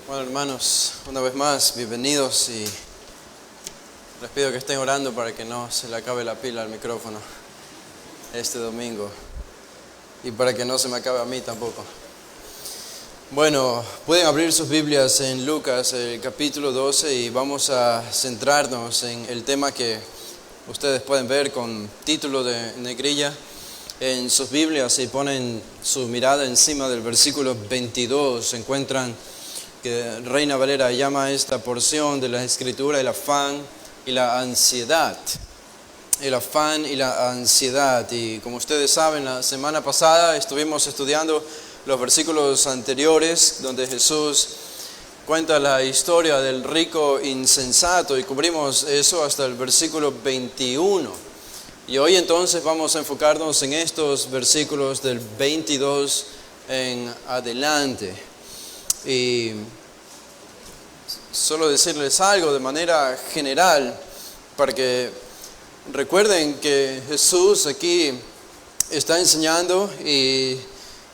Bueno, hermanos, una vez más, bienvenidos y les pido que estén orando para que no se le acabe la pila al micrófono este domingo y para que no se me acabe a mí tampoco. Bueno, pueden abrir sus Biblias en Lucas, el capítulo 12, y vamos a centrarnos en el tema que ustedes pueden ver con título de negrilla en sus Biblias. Si ponen su mirada encima del versículo 22, se encuentran que Reina Valera llama a esta porción de la Escritura el afán y la ansiedad. El afán y la ansiedad. Y como ustedes saben, la semana pasada estuvimos estudiando los versículos anteriores donde Jesús cuenta la historia del rico insensato y cubrimos eso hasta el versículo 21. Y hoy entonces vamos a enfocarnos en estos versículos del 22 en adelante. Y solo decirles algo de manera general para que recuerden que Jesús aquí está enseñando y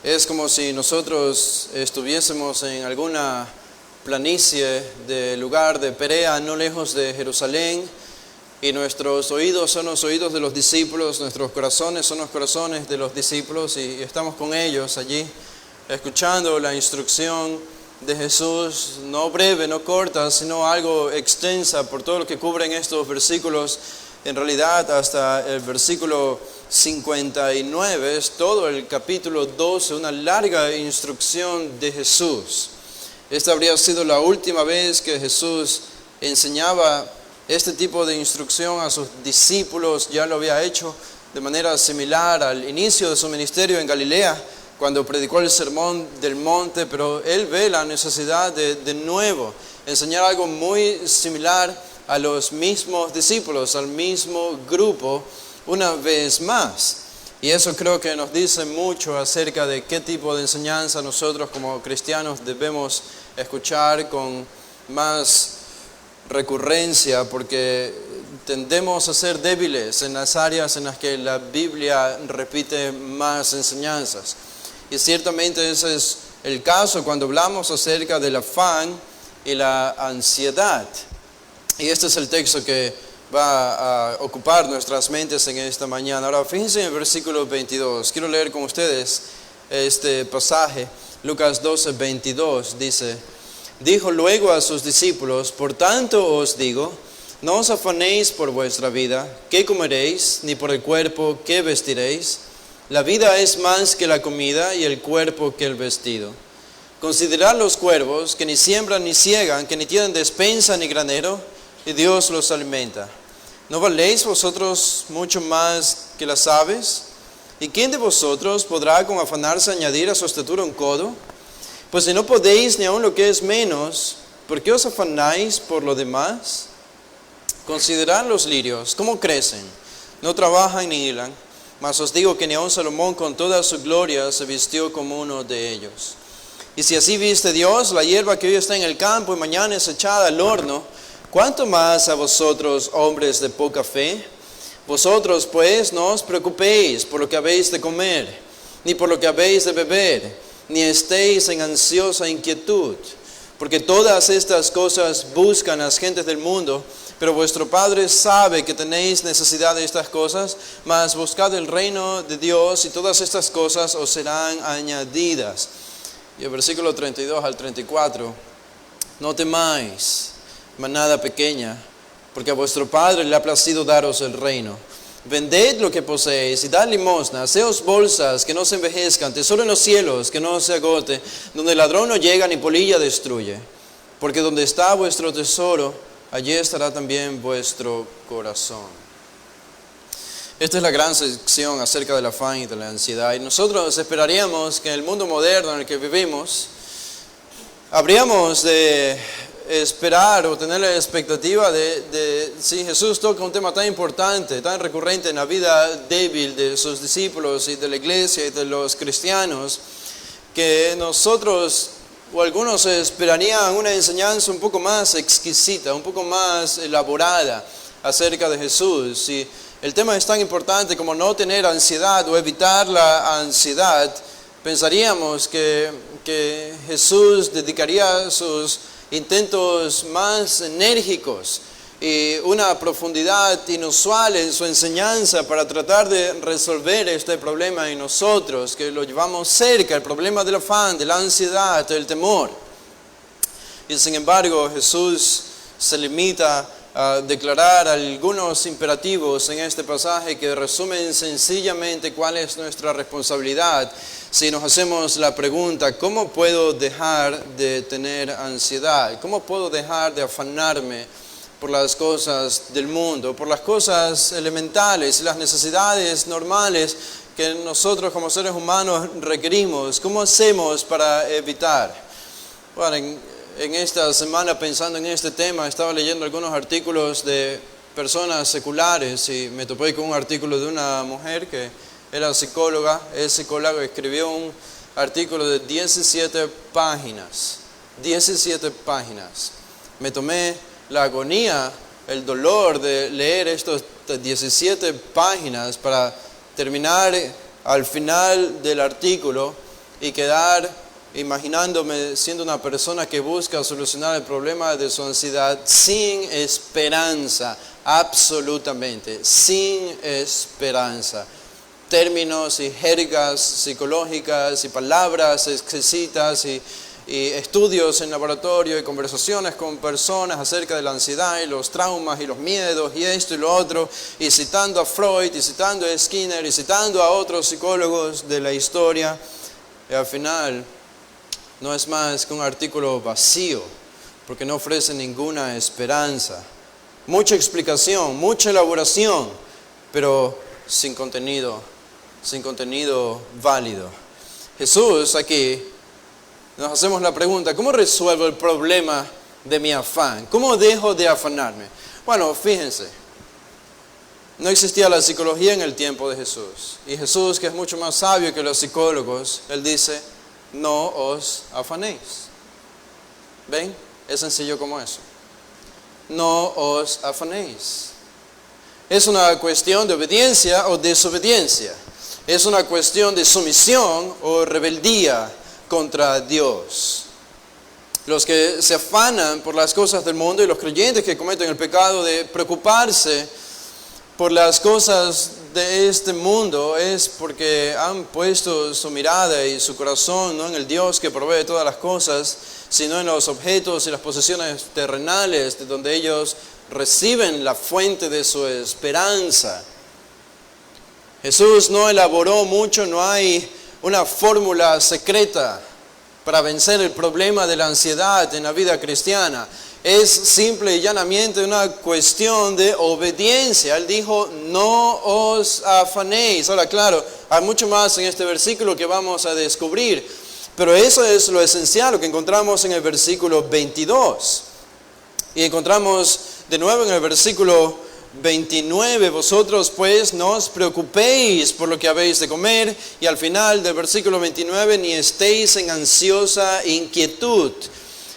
es como si nosotros estuviésemos en alguna planicie del lugar de Perea, no lejos de Jerusalén, y nuestros oídos son los oídos de los discípulos, nuestros corazones son los corazones de los discípulos, y estamos con ellos allí escuchando la instrucción de Jesús, no breve, no corta, sino algo extensa por todo lo que cubren estos versículos. En realidad hasta el versículo 59 es todo el capítulo 12, una larga instrucción de Jesús. Esta habría sido la última vez que Jesús enseñaba este tipo de instrucción a sus discípulos. Ya lo había hecho de manera similar al inicio de su ministerio en Galilea, cuando predicó el sermón del monte, pero él ve la necesidad de nuevo enseñar algo muy similar a los mismos discípulos, al mismo grupo, una vez más. Y eso creo que nos dice mucho acerca de qué tipo de enseñanza nosotros como cristianos debemos escuchar con más recurrencia, porque tendemos a ser débiles en las áreas en las que la Biblia repite más enseñanzas. Y ciertamente ese es el caso cuando hablamos acerca del afán y la ansiedad. Y este es el texto que va a ocupar nuestras mentes en esta mañana. Ahora, fíjense en el versículo 22. Quiero leer con ustedes este pasaje. Lucas 12, 22 dice: dijo luego a sus discípulos: por tanto os digo, no os afanéis por vuestra vida, qué comeréis, ni por el cuerpo, qué vestiréis. La vida es más que la comida y el cuerpo que el vestido. Considerad los cuervos, que ni siembran ni ciegan, que ni tienen despensa ni granero, y Dios los alimenta. ¿No valéis vosotros mucho más que las aves? ¿Y quién de vosotros podrá con afanarse añadir a su estatura un codo? Pues si no podéis ni aun lo que es menos, ¿por qué os afanáis por lo demás? Considerad los lirios, cómo crecen, no trabajan ni hilan. Mas os digo que ni aun Salomón con toda su gloria se vistió como uno de ellos. Y si así viste Dios la hierba que hoy está en el campo y mañana es echada al horno, ¿cuánto más a vosotros, hombres de poca fe? Vosotros pues no os preocupéis por lo que habéis de comer, ni por lo que habéis de beber, ni estéis en ansiosa inquietud, porque todas estas cosas buscan las gentes del mundo. Pero vuestro Padre sabe que tenéis necesidad de estas cosas, mas buscad el reino de Dios y todas estas cosas os serán añadidas. Y el versículo 32 al 34, no temáis, manada pequeña, porque a vuestro Padre le ha placido daros el reino. Vended lo que poseéis y dad limosna, haceos bolsas que no se envejezcan, tesoro en los cielos que no se agote, donde el ladrón no llega ni polilla destruye. Porque donde está vuestro tesoro, allí estará también vuestro corazón. Esta es la gran sección acerca del afán y de la ansiedad. Y nosotros esperaríamos que en el mundo moderno en el que vivimos, habríamos de esperar o tener la expectativa de si Jesús toca un tema tan importante, tan recurrente en la vida débil de sus discípulos y de la iglesia y de los cristianos, que nosotros o algunos esperarían una enseñanza un poco más exquisita, un poco más elaborada acerca de Jesús. Y el tema es tan importante como no tener ansiedad o evitar la ansiedad. Pensaríamos que que Jesús dedicaría sus intentos más enérgicos y una profundidad inusual en su enseñanza para tratar de resolver este problema en nosotros, que lo llevamos cerca, el problema del afán, de la ansiedad, del temor. Y sin embargo, Jesús se limita a declarar algunos imperativos en este pasaje que resumen sencillamente cuál es nuestra responsabilidad si nos hacemos la pregunta: ¿cómo puedo dejar de tener ansiedad? ¿Cómo puedo dejar de afanarme por las cosas del mundo, por las cosas elementales, las necesidades normales que nosotros como seres humanos requerimos? ¿Cómo hacemos para evitar? Bueno, en esta semana, pensando en este tema, estaba leyendo algunos artículos de personas seculares y me topé con un artículo de una mujer que era psicóloga. Es psicóloga, escribió un artículo de 17 páginas. 17 páginas. Me tomé la agonía, el dolor de leer estas 17 páginas para terminar al final del artículo y quedar imaginándome siendo una persona que busca solucionar el problema de su ansiedad sin esperanza, absolutamente, sin esperanza. Términos y jergas psicológicas y palabras exquisitas y estudios en laboratorio y conversaciones con personas acerca de la ansiedad y los traumas y los miedos y esto y lo otro, y citando a Freud y citando a Skinner y citando a otros psicólogos de la historia, y al final no es más que un artículo vacío, porque no ofrece ninguna esperanza. Mucha explicación, mucha elaboración, pero sin contenido válido. Jesús aquí nos hacemos la pregunta: ¿cómo resuelvo el problema de mi afán? ¿Cómo dejo de afanarme? Bueno, fíjense, no existía la psicología en el tiempo de Jesús. Y Jesús, que es mucho más sabio que los psicólogos, Él dice: no os afanéis. ¿Ven? Es sencillo como eso. No os afanéis. Es una cuestión de obediencia o desobediencia. Es una cuestión de sumisión o rebeldía contra Dios. Los que se afanan por las cosas del mundo y los creyentes que cometen el pecado de preocuparse por las cosas de este mundo es porque han puesto su mirada y su corazón no en el Dios que provee todas las cosas, sino en los objetos y las posesiones terrenales, de donde ellos reciben la fuente de su esperanza. Jesús no elaboró mucho, no hay una fórmula secreta para vencer el problema de la ansiedad en la vida cristiana. Es simple y llanamente una cuestión de obediencia. Él dijo: no os afanéis. Ahora, claro, hay mucho más en este versículo que vamos a descubrir, pero eso es lo esencial, lo que encontramos en el versículo 22. Y encontramos de nuevo en el versículo 29: vosotros pues no os preocupéis por lo que habéis de comer. Y al final del versículo 29: ni estéis en ansiosa inquietud.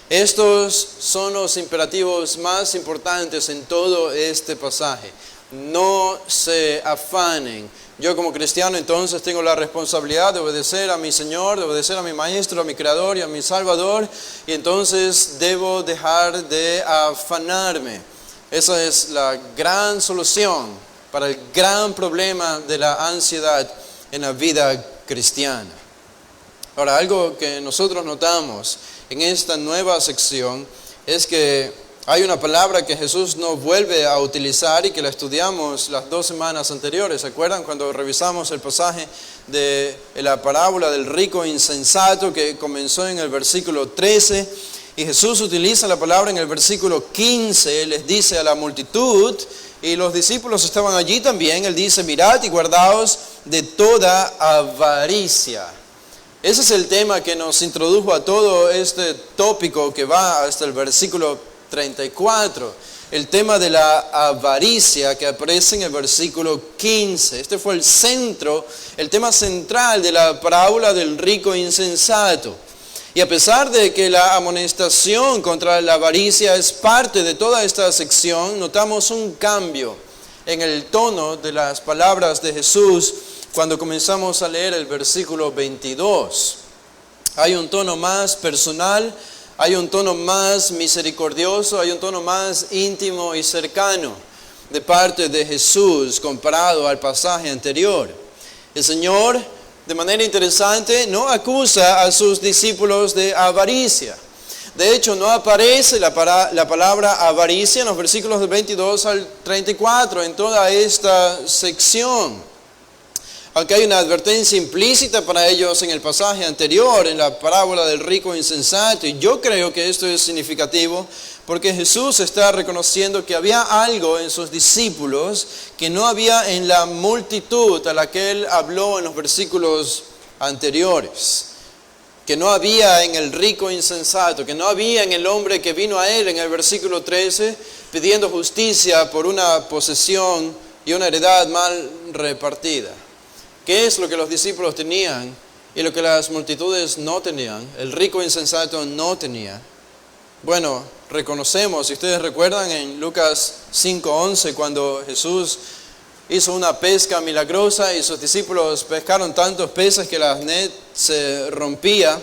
Estos son los imperativos más importantes en todo este pasaje. No se afanen. Yo como cristiano entonces tengo la responsabilidad de obedecer a mi Señor, de obedecer a mi Maestro, a mi Creador y a mi Salvador. Y entonces debo dejar de afanarme. Esa es la gran solución para el gran problema de la ansiedad en la vida cristiana. Ahora, algo que nosotros notamos en esta nueva sección es que hay una palabra que Jesús no vuelve a utilizar y que la estudiamos las 2 semanas anteriores. ¿Se acuerdan cuando revisamos el pasaje de la parábola del rico insensato que comenzó en el versículo 13? Y Jesús utiliza la palabra en el versículo 15, les dice a la multitud, y los discípulos estaban allí también. Él dice: mirad y guardaos de toda avaricia. Ese es el tema que nos introdujo a todo este tópico que va hasta el versículo 34. El tema de la avaricia que aparece en el versículo 15. Este fue el centro, el tema central de la parábola del rico insensato. Y a pesar de que la amonestación contra la avaricia es parte de toda esta sección, notamos un cambio en el tono de las palabras de Jesús cuando comenzamos a leer el versículo 22. Hay un tono más personal, hay un tono más misericordioso, hay un tono más íntimo y cercano de parte de Jesús comparado al pasaje anterior. El Señor, de manera interesante, no acusa a sus discípulos de avaricia. De hecho, no aparece la palabra avaricia en los versículos del 22 al 34 en toda esta sección. Aunque hay una advertencia implícita para ellos en el pasaje anterior, en la parábola del rico insensato, y yo creo que esto es significativo porque Jesús está reconociendo que había algo en sus discípulos que no había en la multitud a la que Él habló en los versículos anteriores. Que no había en el rico insensato, que no había en el hombre que vino a Él en el versículo 13 pidiendo justicia por una posesión y una heredad mal repartida. ¿Qué es lo que los discípulos tenían y lo que las multitudes no tenían? El rico insensato no tenía. Bueno, reconocemos, si ustedes recuerdan en Lucas 5:11, cuando Jesús hizo una pesca milagrosa y sus discípulos pescaron tantos peces que la net se rompía.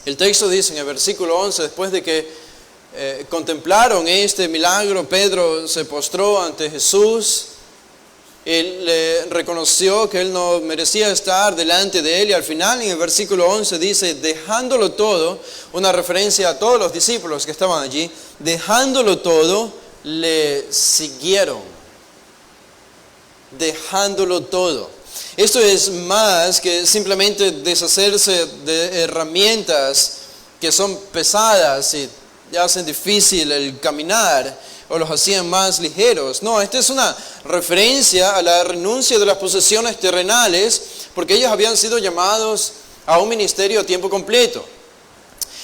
El texto dice en el versículo 11, después de que contemplaron este milagro, Pedro se postró ante Jesús. Él le reconoció que él no merecía estar delante de él y al final en el versículo 11 dice, dejándolo todo, una referencia a todos los discípulos que estaban allí, dejándolo todo, le siguieron. Dejándolo todo. Esto es más que simplemente deshacerse de herramientas que son pesadas y hacen difícil el caminar o los hacían más ligeros. No, esta es una referencia a la renuncia de las posesiones terrenales porque ellos habían sido llamados a un ministerio a tiempo completo.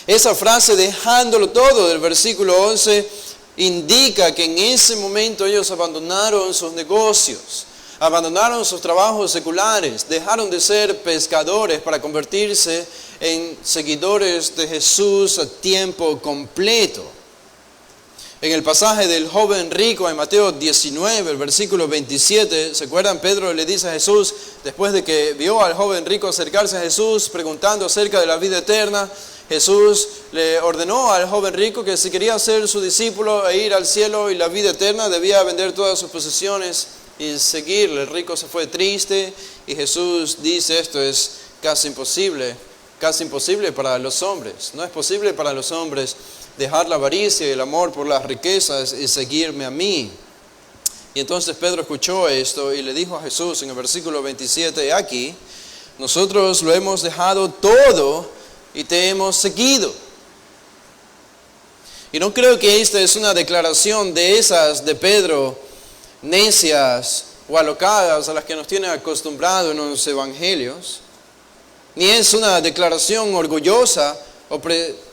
Esa frase dejándolo todo del versículo 11 indica que en ese momento ellos abandonaron sus negocios, abandonaron sus trabajos seculares, dejaron de ser pescadores para convertirse en seguidores de Jesús a tiempo completo. En el pasaje del joven rico en Mateo 19, el versículo 27, ¿se acuerdan? Pedro le dice a Jesús, después de que vio al joven rico acercarse a Jesús preguntando acerca de la vida eterna, Jesús le ordenó al joven rico que si quería ser su discípulo e ir al cielo y la vida eterna debía vender todas sus posesiones y seguirle. El rico se fue triste y Jesús dice, esto es casi imposible para los hombres. No es posible para los hombres dejar la avaricia y el amor por las riquezas y seguirme a mí. Y entonces Pedro escuchó esto y le dijo a Jesús en el versículo 27, aquí, nosotros lo hemos dejado todo y te hemos seguido. Y no creo que esta es una declaración de esas de Pedro, necias o alocadas a las que nos tiene acostumbrado en los evangelios, ni es una declaración orgullosa o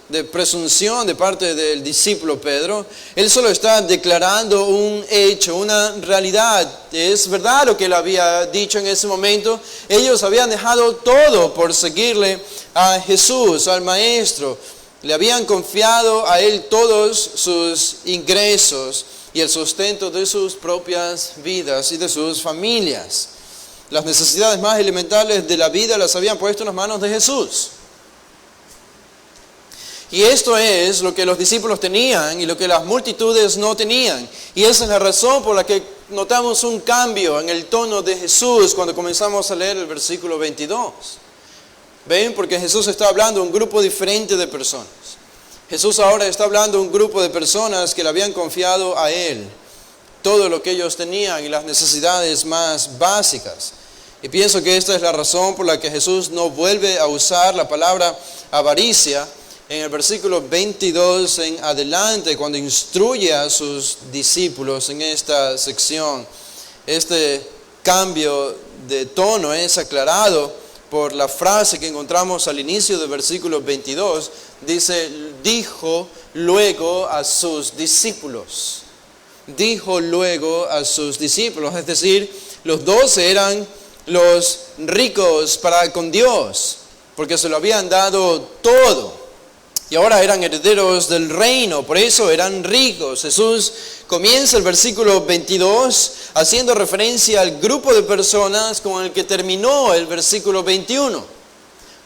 de presunción de parte del discípulo Pedro. Él solo está declarando un hecho, una realidad. Es verdad lo que él había dicho en ese momento. Ellos habían dejado todo por seguirle a Jesús, al Maestro. Le habían confiado a él todos sus ingresos y el sustento de sus propias vidas y de sus familias. Las necesidades más elementales de la vida las habían puesto en las manos de Jesús. Y esto es lo que los discípulos tenían y lo que las multitudes no tenían. Y esa es la razón por la que notamos un cambio en el tono de Jesús cuando comenzamos a leer el versículo 22. ¿Ven? Porque Jesús está hablando a un grupo diferente de personas. Jesús ahora está hablando a un grupo de personas que le habían confiado a Él todo lo que ellos tenían y las necesidades más básicas. Y pienso que esta es la razón por la que Jesús no vuelve a usar la palabra avaricia en el versículo 22 en adelante, cuando instruye a sus discípulos en esta sección. Este cambio de tono es aclarado por la frase que encontramos al inicio del versículo 22. Dice, dijo luego a sus discípulos. Dijo luego a sus discípulos. Es decir, los 12 eran los ricos para con Dios, porque se lo habían dado todo. Y ahora eran herederos del reino, por eso eran ricos. Jesús comienza el versículo 22 haciendo referencia al grupo de personas con el que terminó el versículo 21.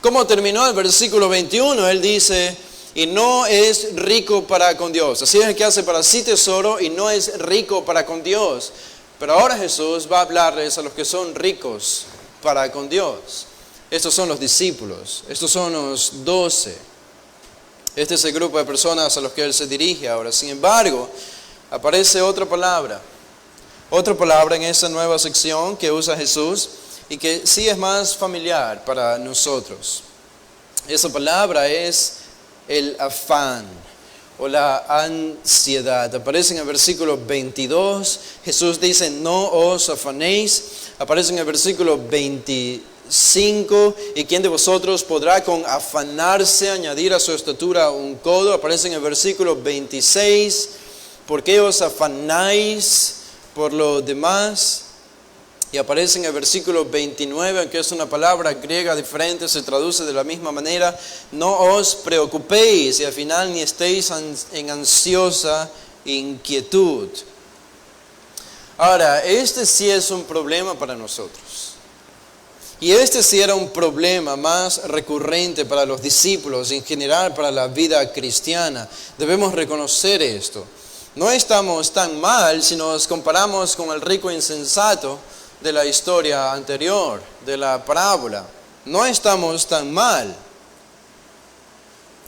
¿Cómo terminó el versículo 21? Él dice, y no es rico para con Dios. Así es el que hace para sí tesoro y no es rico para con Dios. Pero ahora Jesús va a hablarles a los que son ricos para con Dios. Estos son los discípulos, estos son los 12. Este es el grupo de personas a los que Él se dirige ahora. Sin embargo, aparece otra palabra en esa nueva sección que usa Jesús y que sí es más familiar para nosotros. Esa palabra es el afán o la ansiedad. Aparece en el versículo 22. Jesús dice, no os afanéis. Aparece en el versículo 25. ¿Y quién de vosotros podrá con afanarse añadir a su estatura un codo? Aparece en el versículo 26. ¿Por qué os afanáis por lo demás? Y aparece en el versículo 29, que es una palabra griega diferente, se traduce de la misma manera. No os preocupéis y al final ni estéis en ansiosa inquietud. Ahora, este sí es un problema para nosotros. Y este sí era un problema más recurrente para los discípulos, en general para la vida cristiana. Debemos reconocer esto. No estamos tan mal si nos comparamos con el rico insensato de la historia anterior, de la parábola. No estamos tan mal.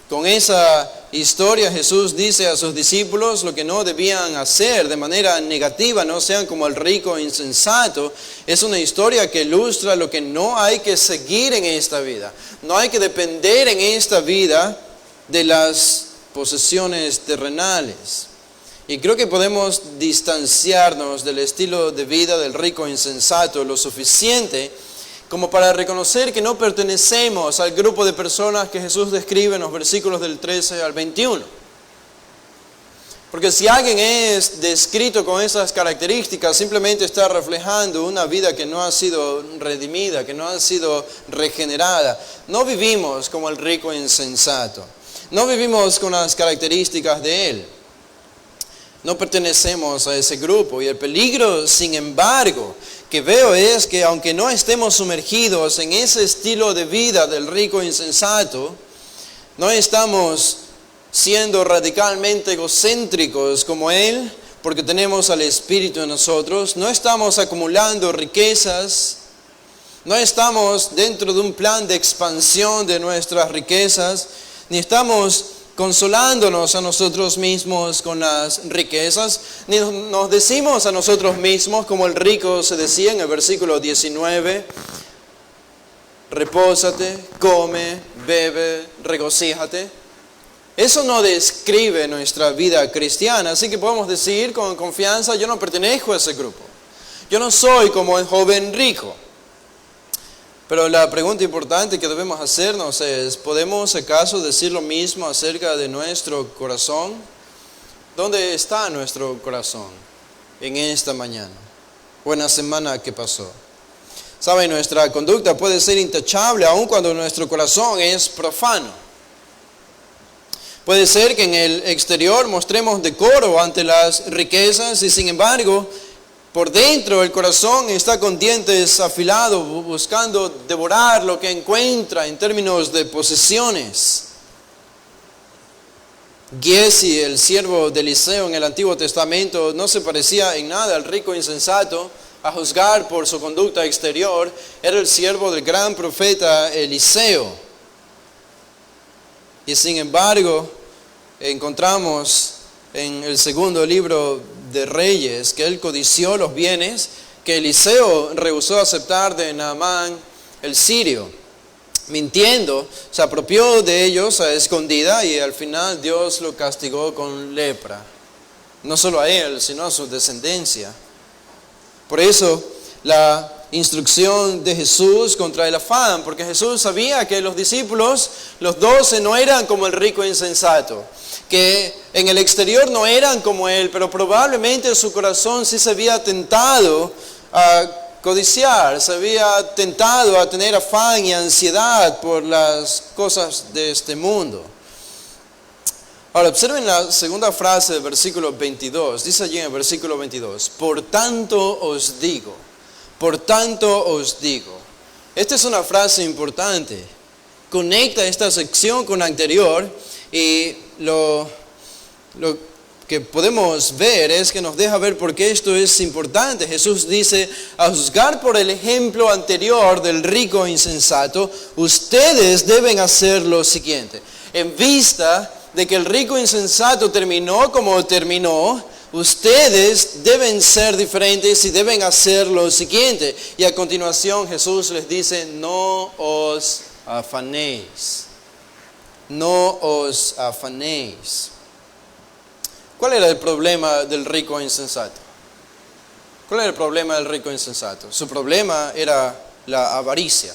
Con esa historia Jesús dice a sus discípulos lo que no debían hacer de manera negativa, no sean como el rico insensato. Es una historia que ilustra lo que no hay que seguir en esta vida. No hay que depender en esta vida de las posesiones terrenales. Y creo que podemos distanciarnos del estilo de vida del rico insensato lo suficiente como para reconocer que no pertenecemos al grupo de personas que Jesús describe en los versículos del 13 al 21. Porque si alguien es descrito con esas características, simplemente está reflejando una vida que no ha sido redimida, que no ha sido regenerada. No vivimos como el rico insensato. No vivimos con las características de él. No pertenecemos a ese grupo. Y el peligro, sin embargo, que veo es que aunque no estemos sumergidos en ese estilo de vida del rico insensato, no estamos siendo radicalmente egocéntricos como él, porque tenemos al Espíritu en nosotros. No estamos acumulando riquezas. No estamos dentro de un plan de expansión de nuestras riquezas, ni estamos consolándonos a nosotros mismos con las riquezas, ni nos decimos a nosotros mismos, como el rico se decía en el versículo 19, repósate, come, bebe, regocíjate. Eso no describe nuestra vida cristiana, así que podemos decir con confianza, yo no pertenezco a ese grupo. Yo no soy como el joven rico. Pero la pregunta importante que debemos hacernos es, ¿podemos acaso decir lo mismo acerca de nuestro corazón? ¿Dónde está nuestro corazón en esta mañana o en la semana que pasó? ¿Saben? Nuestra conducta puede ser intachable aun cuando nuestro corazón es profano. Puede ser que en el exterior mostremos decoro ante las riquezas y sin embargo, por dentro el corazón está con dientes afilados, buscando devorar lo que encuentra en términos de posesiones. Giezi, el siervo de Eliseo en el Antiguo Testamento, no se parecía en nada al rico insensato, a juzgar por su conducta exterior. Era el siervo del gran profeta Eliseo. Y sin embargo, encontramos en el segundo libro de Reyes que él codició los bienes que Eliseo rehusó aceptar de Naamán el sirio. Mintiendo, se apropió de ellos a escondida y al final Dios lo castigó con lepra. No solo a él, sino a su descendencia. Por eso la instrucción de Jesús contra el afán, porque Jesús sabía que los discípulos, los 12, no eran como el rico insensato, que en el exterior no eran como él, pero probablemente su corazón sí se había tentado a codiciar, se había tentado a tener afán y ansiedad por las cosas de este mundo. Ahora observen la segunda frase del versículo 22, dice allí en el versículo 22, por tanto os digo. Esta es una frase importante. conecta esta sección con la anterior y lo que podemos ver es que nos deja ver por qué esto es importante. Jesús dice, a juzgar por el ejemplo anterior del rico insensato, ustedes deben hacer lo siguiente. En vista de que el rico insensato terminó como terminó, ustedes deben ser diferentes y deben hacer lo siguiente. Y a continuación Jesús les dice, no os afanéis. No os afanéis. ¿Cuál era el problema del rico insensato? ¿Cuál era el problema del rico insensato? Su problema era la avaricia.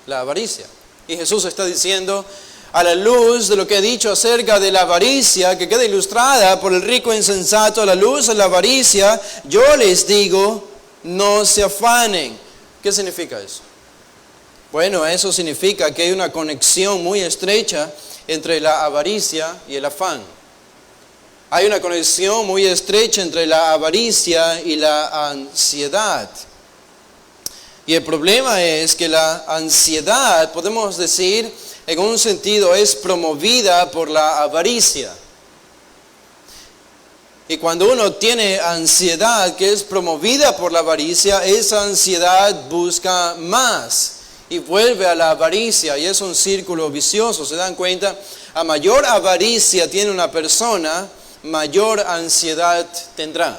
La avaricia. Y Jesús está diciendo, a la luz de lo que he dicho acerca de la avaricia, que queda ilustrada por el rico insensato, a la luz de la avaricia, yo les digo, no se afanen. ¿Qué significa eso? Bueno, eso significa que hay una conexión muy estrecha entre la avaricia y el afán. Hay una conexión muy estrecha entre la avaricia y la ansiedad. Y el problema es que la ansiedad, podemos decir, en un sentido, es promovida por la avaricia. Y cuando uno tiene ansiedad que es promovida por la avaricia, esa ansiedad busca más y vuelve a la avaricia. Y es un círculo vicioso, ¿se dan cuenta? A mayor avaricia tiene una persona, mayor ansiedad tendrá.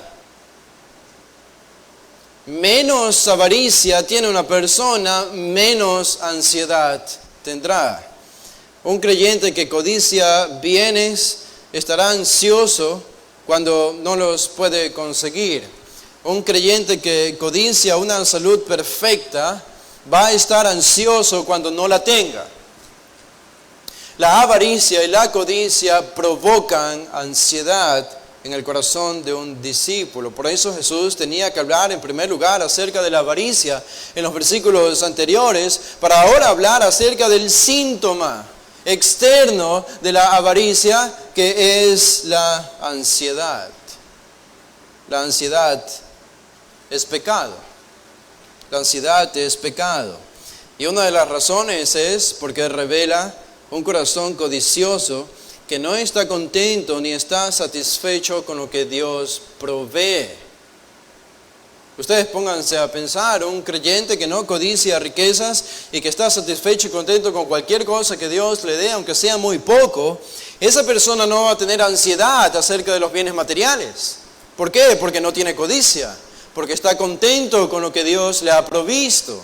Menos avaricia tiene una persona, menos ansiedad tendrá. Un creyente que codicia bienes estará ansioso cuando no los puede conseguir. Un creyente que codicia una salud perfecta va a estar ansioso cuando no la tenga. La avaricia y la codicia provocan ansiedad en el corazón de un discípulo. Por eso Jesús tenía que hablar en primer lugar acerca de la avaricia en los versículos anteriores, para ahora hablar acerca del síntoma externo de la avaricia, que es la ansiedad. La ansiedad es pecado. La ansiedad es pecado. Y una de las razones es porque revela un corazón codicioso que no está contento ni está satisfecho con lo que Dios provee. Ustedes pónganse a pensar, un creyente que no codicia riquezas y que está satisfecho y contento con cualquier cosa que Dios le dé, aunque sea muy poco, esa persona no va a tener ansiedad acerca de los bienes materiales. ¿Por qué? Porque no tiene codicia, porque está contento con lo que Dios le ha provisto.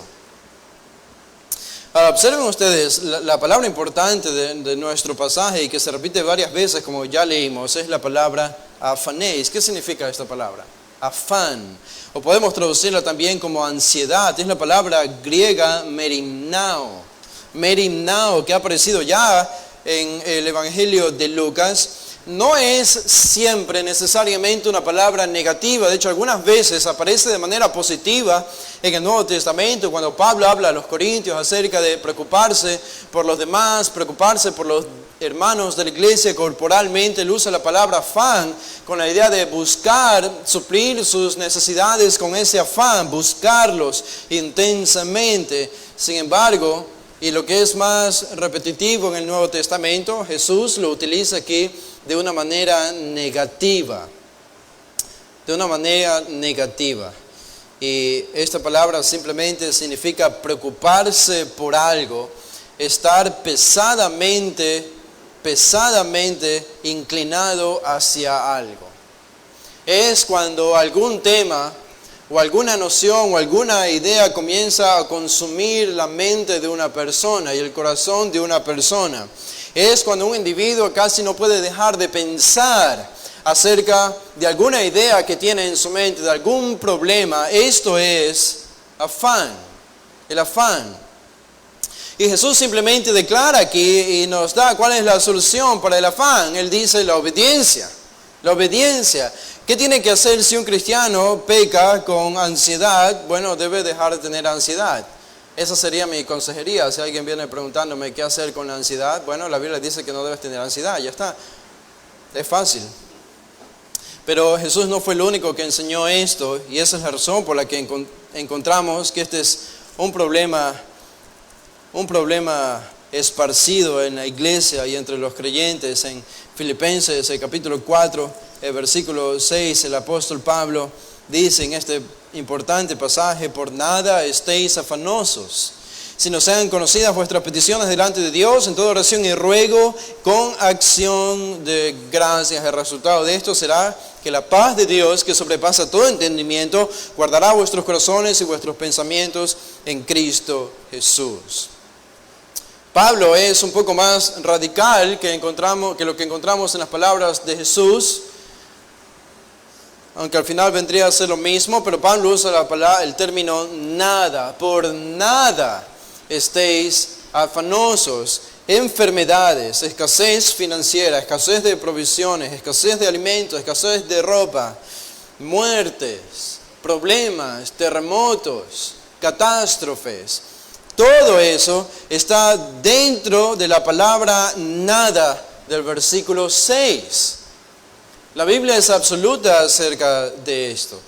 Ahora, observen ustedes, la palabra importante de nuestro pasaje y que se repite varias veces, como ya leímos, es la palabra afanéis. ¿Qué significa esta palabra? Afán. O podemos traducirla también como ansiedad. Es la palabra griega merimnao. Merimnao, que ha aparecido ya en el Evangelio de Lucas. No es siempre necesariamente una palabra negativa. De hecho, algunas veces aparece de manera positiva en el Nuevo Testamento, cuando Pablo habla a los corintios acerca de preocuparse por los demás, preocuparse por los hermanos de la iglesia corporalmente. Él usa la palabra afán con la idea de buscar, suplir sus necesidades con ese afán, buscarlos intensamente. Sin embargo, y lo que es más repetitivo en el Nuevo Testamento, Jesús lo utiliza aquí de una manera negativa. De una manera negativa. Y esta palabra simplemente significa preocuparse por algo, estar pesadamente inclinado hacia algo. Es cuando algún tema o alguna noción o alguna idea comienza a consumir la mente de una persona y el corazón de una persona. Es cuando un individuo casi no puede dejar de pensar acerca de alguna idea que tiene en su mente, de algún problema. Esto es afán, el afán. Y Jesús simplemente declara aquí y nos da cuál es la solución para el afán. Él dice la obediencia. La obediencia. ¿Qué tiene que hacer si un cristiano peca con ansiedad? Bueno, debe dejar de tener ansiedad. Esa sería mi consejería. Si alguien viene preguntándome qué hacer con la ansiedad, bueno, la Biblia dice que no debes tener ansiedad, ya está. Es fácil. Pero Jesús no fue el único que enseñó esto, y esa es la razón por la que encontramos que este es un problema esparcido en la iglesia y entre los creyentes. En Filipenses, el capítulo 4, el versículo 6, el apóstol Pablo dice en este importante pasaje: por nada estéis afanosos, sino sean conocidas vuestras peticiones delante de Dios en toda oración y ruego con acción de gracias. El resultado de esto será que la paz de Dios, que sobrepasa todo entendimiento, guardará vuestros corazones y vuestros pensamientos en Cristo Jesús. Pablo es un poco más radical que lo que encontramos en las palabras de Jesús, aunque al final vendría a ser lo mismo, pero Pablo usa el término nada. Por nada estéis afanosos. Enfermedades, escasez financiera, escasez de provisiones, escasez de alimentos, escasez de ropa, muertes, problemas, terremotos, catástrofes. Todo eso está dentro de la palabra nada del versículo 6. La Biblia es absoluta acerca de esto.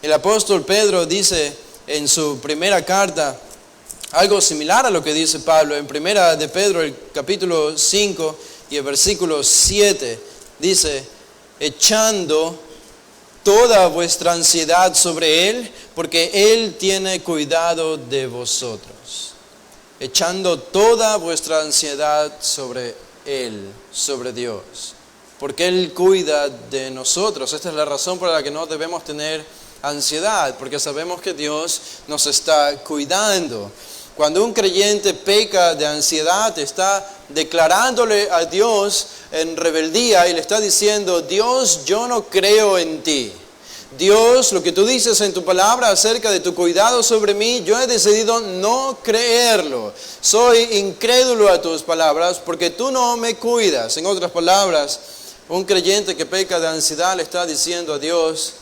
El apóstol Pedro dice en su primera carta algo similar a lo que dice Pablo. En primera de Pedro, el capítulo 5 y el versículo 7, dice: echando toda vuestra ansiedad sobre Él, porque Él tiene cuidado de vosotros. Echando toda vuestra ansiedad sobre Él, sobre Dios, porque Él cuida de nosotros. Esta es la razón por la que no debemos tener ansiedad, porque sabemos que Dios nos está cuidando. Cuando un creyente peca de ansiedad, está declarándole a Dios en rebeldía y le está diciendo: Dios, yo no creo en ti. Dios, lo que tú dices en tu palabra acerca de tu cuidado sobre mí, yo he decidido no creerlo. Soy incrédulo a tus palabras porque tú no me cuidas. En otras palabras, un creyente que peca de ansiedad le está diciendo a Dios: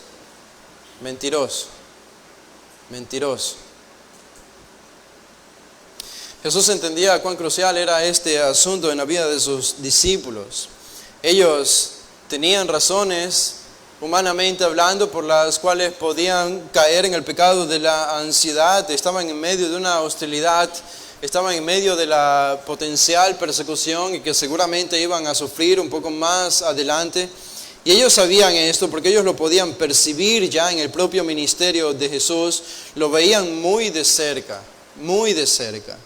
mentiroso, mentiroso. Jesús entendía cuán crucial era este asunto en la vida de sus discípulos. Ellos tenían razones, humanamente hablando, por las cuales podían caer en el pecado de la ansiedad. Estaban en medio de una hostilidad, estaban en medio de la potencial persecución y que seguramente iban a sufrir un poco más adelante. Y ellos sabían esto porque ellos lo podían percibir ya en el propio ministerio de Jesús. Lo veían muy de cerca, muy de cerca.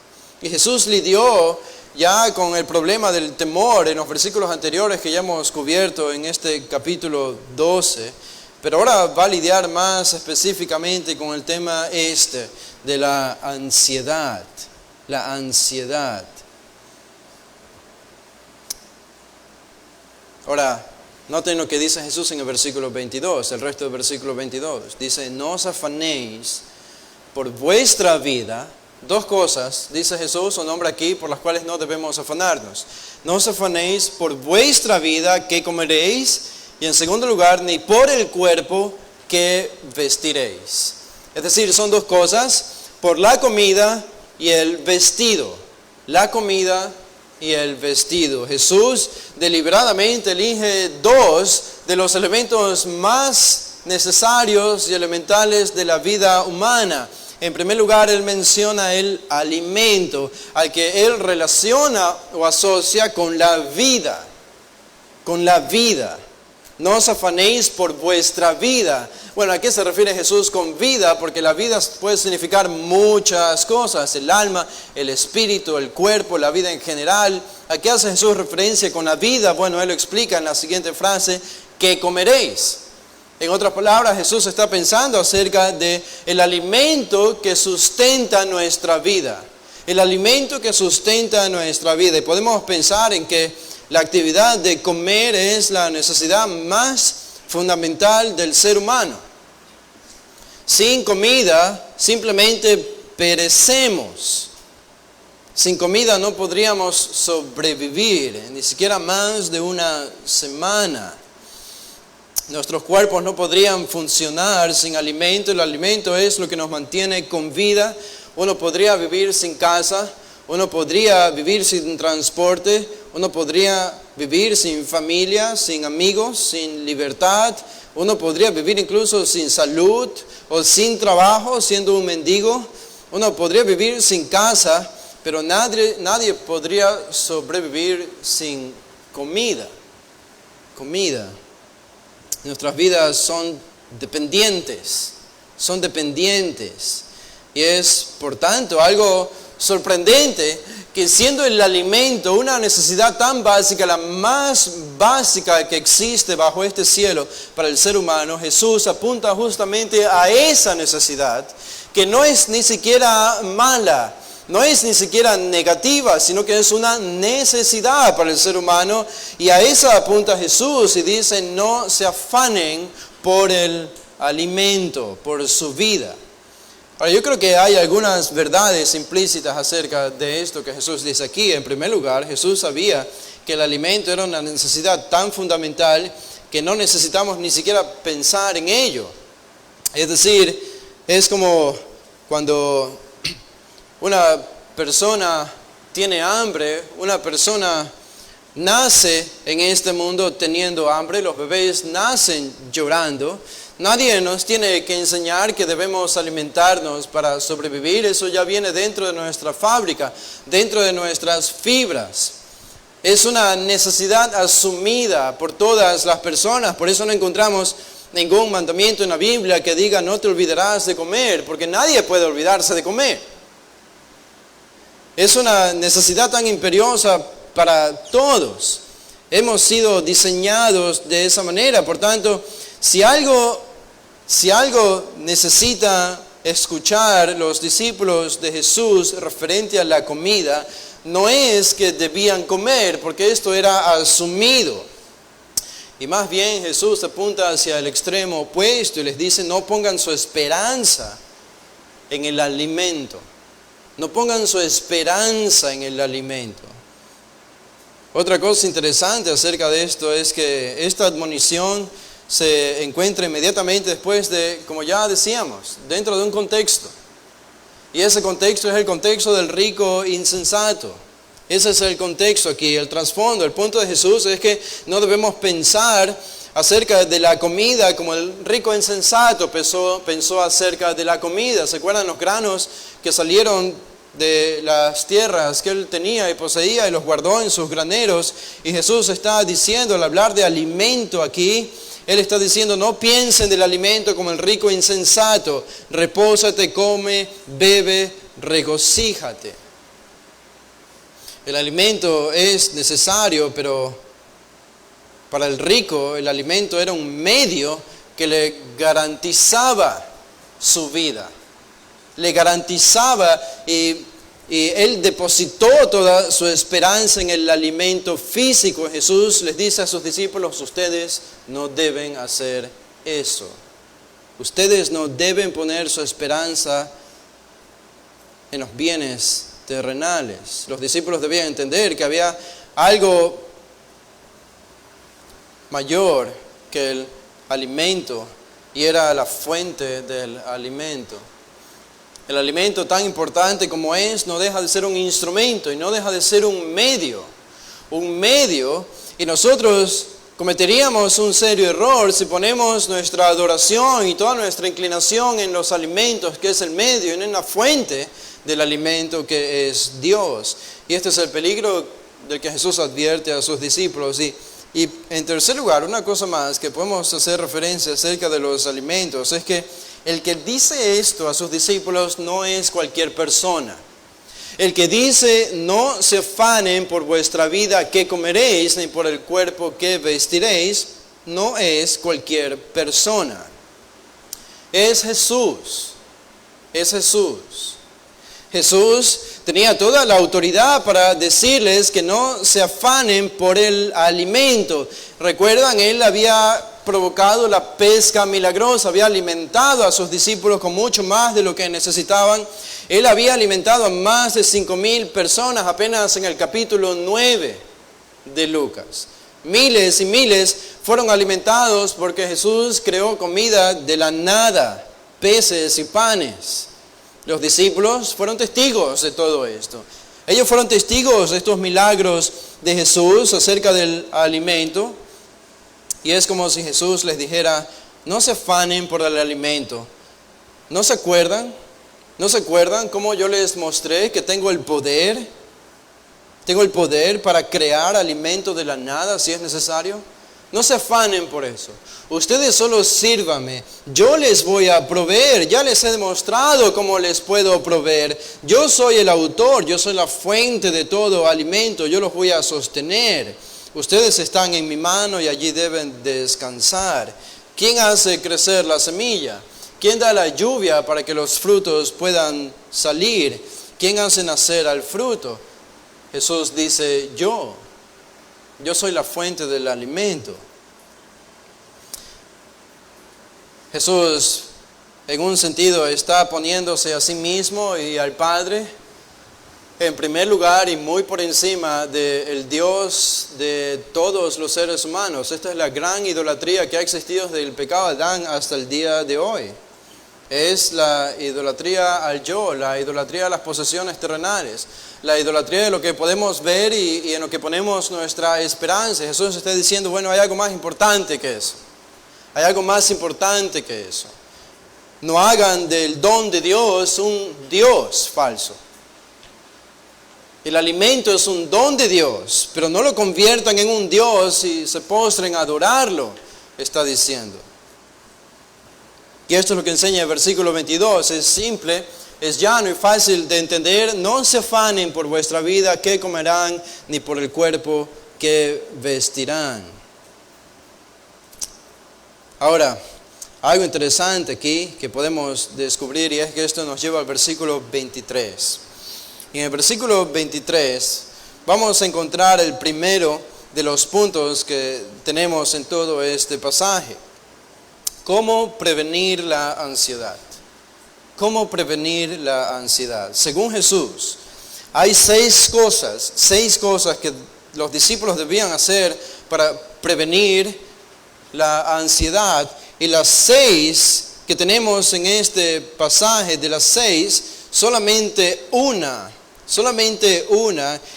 Y Jesús lidió ya con el problema del temor en los versículos anteriores que ya hemos cubierto en este capítulo 12. Pero ahora va a lidiar más específicamente con el tema de la ansiedad. La ansiedad. Ahora, noten lo que dice Jesús en el versículo 22, el resto del versículo 22. Dice: no os afanéis por vuestra vida. Dos cosas, dice Jesús, o nombra aquí, por las cuales no debemos afanarnos. No os afanéis por vuestra vida, qué comeréis, y en segundo lugar, ni por el cuerpo, qué vestiréis. Es decir, son dos cosas: por la comida y el vestido. La comida y el vestido. Jesús deliberadamente elige dos de los elementos más necesarios y elementales de la vida humana. En primer lugar, Él menciona el alimento, al que Él relaciona o asocia con la vida. Con la vida. No os afanéis por vuestra vida. Bueno, ¿a qué se refiere Jesús con vida? Porque la vida puede significar muchas cosas: el alma, el espíritu, el cuerpo, la vida en general. ¿A qué hace Jesús referencia con la vida? Bueno, Él lo explica en la siguiente frase: ¿qué comeréis? En otras palabras, Jesús está pensando acerca del alimento que sustenta nuestra vida. El alimento que sustenta nuestra vida. Y podemos pensar en que la actividad de comer es la necesidad más fundamental del ser humano. Sin comida simplemente perecemos. Sin comida no podríamos sobrevivir, ni siquiera más de una semana. Nuestros cuerpos no podrían funcionar sin alimento. El alimento es lo que nos mantiene con vida. Uno podría vivir sin casa, uno podría vivir sin transporte, uno podría vivir sin familia, sin amigos, sin libertad. Uno podría vivir incluso sin salud o sin trabajo, siendo un mendigo. Uno podría vivir sin casa, pero nadie podría sobrevivir sin comida. Comida. Nuestras vidas son dependientes. Y es, por tanto, algo sorprendente que siendo el alimento una necesidad tan básica, la más básica que existe bajo este cielo para el ser humano, Jesús apunta justamente a esa necesidad, que no es ni siquiera mala, no es ni siquiera negativa, sino que es una necesidad para el ser humano, y a esa apunta Jesús y dice: no se afanen por el alimento, por su vida. Ahora, yo creo que hay algunas verdades implícitas acerca de esto que Jesús dice aquí. En primer lugar, Jesús sabía que el alimento era una necesidad tan fundamental que no necesitamos ni siquiera pensar en ello. Es decir, es como cuando una persona tiene hambre, una persona nace en este mundo teniendo hambre, los bebés nacen llorando. Nadie nos tiene que enseñar que debemos alimentarnos para sobrevivir. Eso ya viene dentro de nuestra fábrica, dentro de nuestras fibras. Es una necesidad asumida por todas las personas. Por eso no encontramos ningún mandamiento en la Biblia que diga: no te olvidarás de comer, porque nadie puede olvidarse de comer. Es una necesidad tan imperiosa para todos. Hemos sido diseñados de esa manera. Por tanto, si algo necesita escuchar los discípulos de Jesús referente a la comida, no es que debían comer, porque esto era asumido. Y más bien Jesús apunta hacia el extremo opuesto y les dice: no pongan su esperanza en el alimento. No pongan su esperanza en el alimento. Otra cosa interesante acerca de esto es que esta admonición se encuentra inmediatamente después de, como ya decíamos, dentro de un contexto. Y ese contexto es el contexto del rico insensato. Ese es el contexto aquí, el trasfondo. El punto de Jesús es que no debemos pensar acerca de la comida como el rico insensato pensó acerca de la comida. ¿Se acuerdan los granos que salieron de las tierras que él tenía y poseía y los guardó en sus graneros? Y Jesús está diciendo, al hablar de alimento aquí, Él está diciendo: no piensen del alimento como el rico insensato. Repósate, come, bebe, regocíjate. El alimento es necesario, pero para el rico el alimento era un medio que le garantizaba su vida. Le garantizaba y él depositó toda su esperanza en el alimento físico. Jesús les dice a sus discípulos: ustedes no deben hacer eso. Ustedes no deben poner su esperanza en los bienes terrenales. Los discípulos debían entender que había algo mayor que el alimento, y era la fuente del alimento. El alimento, tan importante como es, no deja de ser un instrumento y no deja de ser un medio, y nosotros cometeríamos un serio error si ponemos nuestra adoración y toda nuestra inclinación en los alimentos, que es el medio, y no en la fuente del alimento, que es Dios. Y este es el peligro del que Jesús advierte a sus discípulos. Y en tercer lugar, una cosa más que podemos hacer referencia acerca de los alimentos es que el que dice esto a sus discípulos no es cualquier persona. El que dice: no se afanen por vuestra vida qué comeréis, ni por el cuerpo qué vestiréis, no es cualquier persona. Es Jesús. Es Jesús. Jesús tenía toda la autoridad para decirles que no se afanen por el alimento. ¿Recuerdan? Él había provocado la pesca milagrosa, había alimentado a sus discípulos con mucho más de lo que necesitaban. Él había alimentado a más de 5,000 personas apenas en el capítulo 9 de Lucas. Miles y miles fueron alimentados porque Jesús creó comida de la nada, peces y panes. Los discípulos fueron testigos de todo esto. Ellos fueron testigos de estos milagros de Jesús acerca del alimento. Y es como si Jesús les dijera: no se afanen por el alimento. ¿No se acuerdan? ¿No se acuerdan cómo yo les mostré que tengo el poder? Tengo el poder para crear alimento de la nada si es necesario. No se afanen por eso. Ustedes solo sírvanme. Yo les voy a proveer. Ya les he demostrado cómo les puedo proveer. Yo soy el autor. Yo soy la fuente de todo alimento. Yo los voy a sostener. Ustedes están en mi mano y allí deben descansar. ¿Quién hace crecer la semilla? ¿Quién da la lluvia para que los frutos puedan salir? ¿Quién hace nacer al fruto? Jesús dice, yo soy la fuente del alimento. Jesús, en un sentido, está poniéndose a sí mismo y al Padre en primer lugar y muy por encima del Dios de todos los seres humanos. Esta es la gran idolatría que ha existido desde el pecado de Adán hasta el día de hoy. Es la idolatría al yo, la idolatría a las posesiones terrenales, la idolatría de lo que podemos ver y en lo que ponemos nuestra esperanza. Jesús está diciendo, bueno, hay algo más importante que eso. Hay algo más importante que eso. No hagan del don de Dios un Dios falso. El alimento es un don de Dios, pero no lo conviertan en un Dios y se postren a adorarlo, está diciendo. Y esto es lo que enseña el versículo 22, es simple, es llano y fácil de entender. No se afanen por vuestra vida, qué comerán, ni por el cuerpo, qué vestirán. Ahora, algo interesante aquí que podemos descubrir y es que esto nos lleva al versículo 23. Y en el versículo 23 vamos a encontrar el primero de los puntos que tenemos en todo este pasaje. ¿Cómo prevenir la ansiedad? ¿Cómo prevenir la ansiedad? Según Jesús, hay seis cosas que los discípulos debían hacer para prevenir la ansiedad. Y las 6 que tenemos en este pasaje, de las 6, solamente una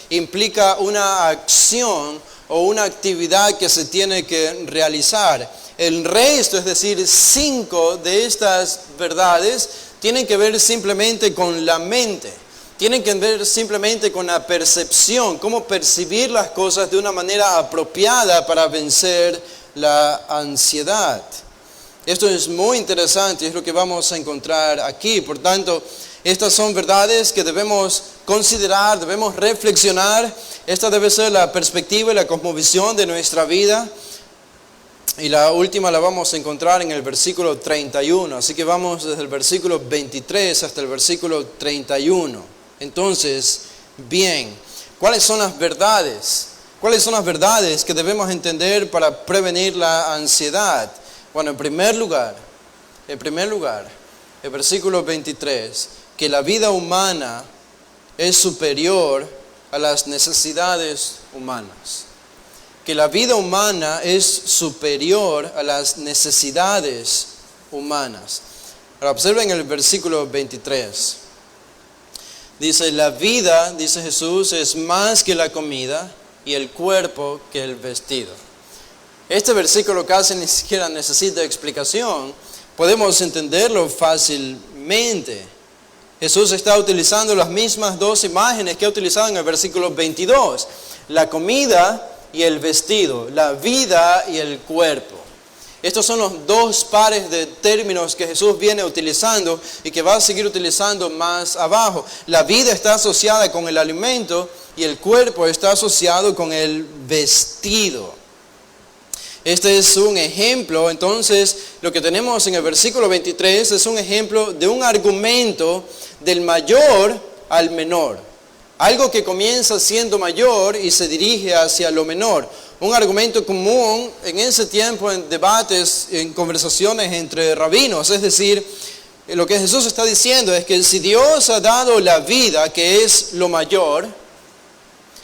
implica una acción o una actividad que se tiene que realizar. El resto, es decir, 5 de estas verdades, tienen que ver simplemente con la mente. Tienen que ver simplemente con la percepción, cómo percibir las cosas de una manera apropiada para vencer la ansiedad. Esto es muy interesante, es lo que vamos a encontrar aquí. Por tanto, estas son verdades que debemos considerar, debemos reflexionar. Esta debe ser la perspectiva y la cosmovisión de nuestra vida. Y la última la vamos a encontrar en el versículo 31. Así que vamos desde el versículo 23 hasta el versículo 31. Entonces, bien, ¿cuáles son las verdades? ¿Cuáles son las verdades que debemos entender para prevenir la ansiedad? Bueno, en primer lugar, el versículo 23, que la vida humana es superior a las necesidades humanas. Que la vida humana es superior a las necesidades humanas. Ahora observen el versículo 23. Dice, la vida, dice Jesús, es más que la comida y el cuerpo que el vestido. Este versículo casi ni siquiera necesita explicación. Podemos entenderlo fácilmente. Jesús está utilizando las mismas 2 imágenes que ha utilizado en el versículo 22. La comida y el vestido, la vida y el cuerpo. Estos son los 2 pares de términos que Jesús viene utilizando y que va a seguir utilizando más abajo. La vida está asociada con el alimento y el cuerpo está asociado con el vestido. Este es un ejemplo. Entonces, lo que tenemos en el versículo 23 es un ejemplo de un argumento del mayor al menor. Algo que comienza siendo mayor y se dirige hacia lo menor. Un argumento común en ese tiempo en debates, en conversaciones entre rabinos. Es decir, lo que Jesús está diciendo es que si Dios ha dado la vida, que es lo mayor,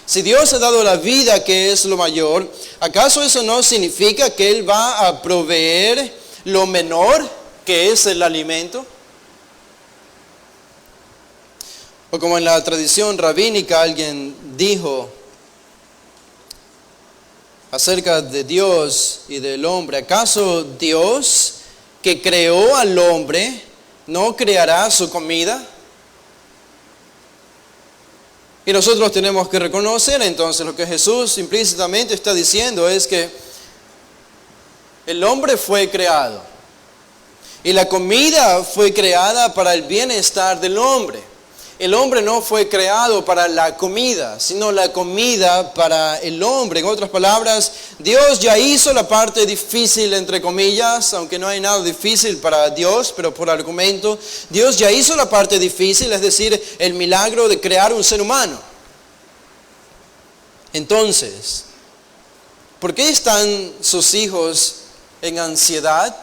si Dios ha dado la vida, que es lo mayor, ¿acaso eso no significa que Él va a proveer lo menor, que es el alimento? O como en la tradición rabínica alguien dijo acerca de Dios y del hombre, ¿acaso Dios que creó al hombre no creará su comida? Y nosotros tenemos que reconocer entonces lo que Jesús implícitamente está diciendo es que el hombre fue creado y la comida fue creada para el bienestar del hombre. El hombre no fue creado para la comida, sino la comida para el hombre. En otras palabras, Dios ya hizo la parte difícil, entre comillas, aunque no hay nada difícil para Dios, pero por argumento, Dios ya hizo la parte difícil, es decir, el milagro de crear un ser humano. Entonces, ¿por qué están sus hijos en ansiedad,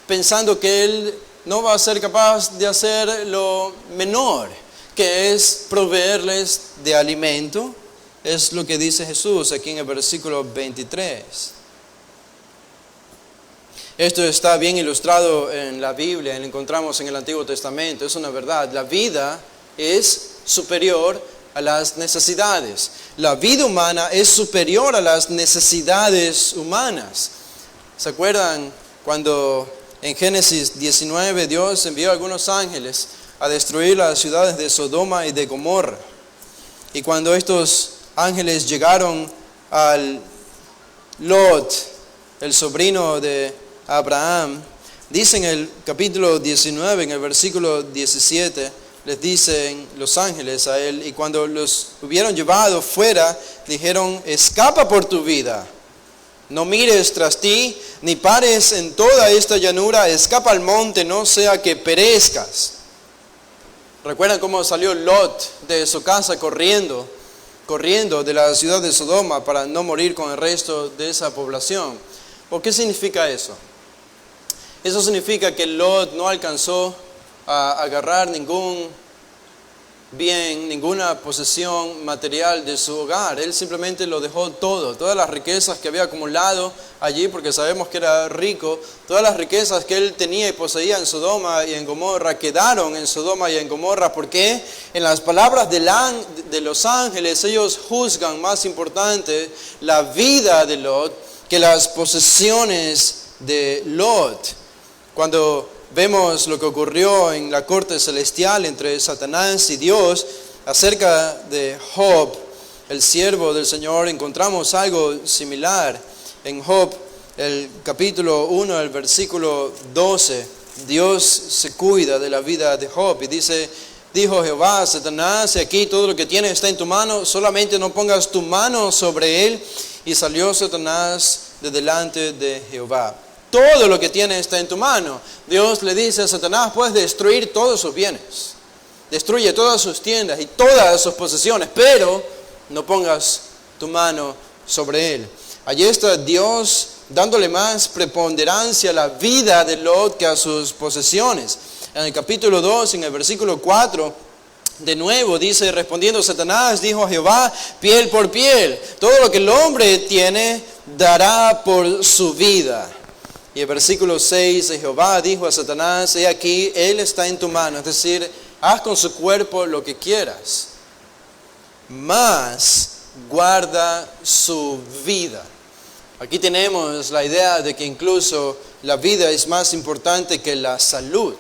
pensando que Él no va a ser capaz de hacer lo menor, que es proveerles de alimento? Es lo que dice Jesús aquí en el versículo 23. Esto está bien ilustrado en la Biblia, lo encontramos en el Antiguo Testamento, es una verdad. La vida es superior a las necesidades. La vida humana es superior a las necesidades humanas. ¿Se acuerdan cuando en Génesis 19 Dios envió a algunos ángeles a destruir las ciudades de Sodoma y de Gomorra? Y cuando estos ángeles llegaron al Lot, el sobrino de Abraham, dice en el capítulo 19, en el versículo 17, les dicen los ángeles a él, y cuando los hubieron llevado fuera, dijeron: escapa por tu vida, no mires tras ti, ni pares en toda esta llanura, escapa al monte, no sea que perezcas. ¿Recuerdan cómo salió Lot de su casa corriendo de la ciudad de Sodoma para no morir con el resto de esa población? ¿Por qué significa eso? Eso significa que Lot no alcanzó a agarrar ningún bien, ninguna posesión material de su hogar. Él simplemente lo dejó todo, todas las riquezas que había acumulado allí, porque sabemos que era rico, todas las riquezas que él tenía y poseía en Sodoma y en Gomorra quedaron en Sodoma y en Gomorra, porque en las palabras de los ángeles ellos juzgan más importante la vida de Lot que las posesiones de Lot. Cuando vemos lo que ocurrió en la corte celestial entre Satanás y Dios acerca de Job, el siervo del Señor, encontramos algo similar. En Job, el capítulo 1, el versículo 12, Dios se cuida de la vida de Job y dice: dijo Jehová a Satanás: aquí todo lo que tienes está en tu mano, solamente no pongas tu mano sobre él. Y salió Satanás de delante de Jehová. Todo lo que tiene está en tu mano. Dios le dice a Satanás: puedes destruir todos sus bienes, destruye todas sus tiendas y todas sus posesiones, pero no pongas tu mano sobre él. Allí está Dios dándole más preponderancia a la vida de Lot que a sus posesiones. En el capítulo 2, en el versículo 4, de nuevo dice: respondiendo Satanás, dijo a Jehová, piel por piel, todo lo que el hombre tiene dará por su vida. Y el versículo 6, Jehová dijo a Satanás: he aquí, él está en tu mano, es decir, haz con su cuerpo lo que quieras, mas guarda su vida. Aquí tenemos la idea de que incluso la vida es más importante que la salud.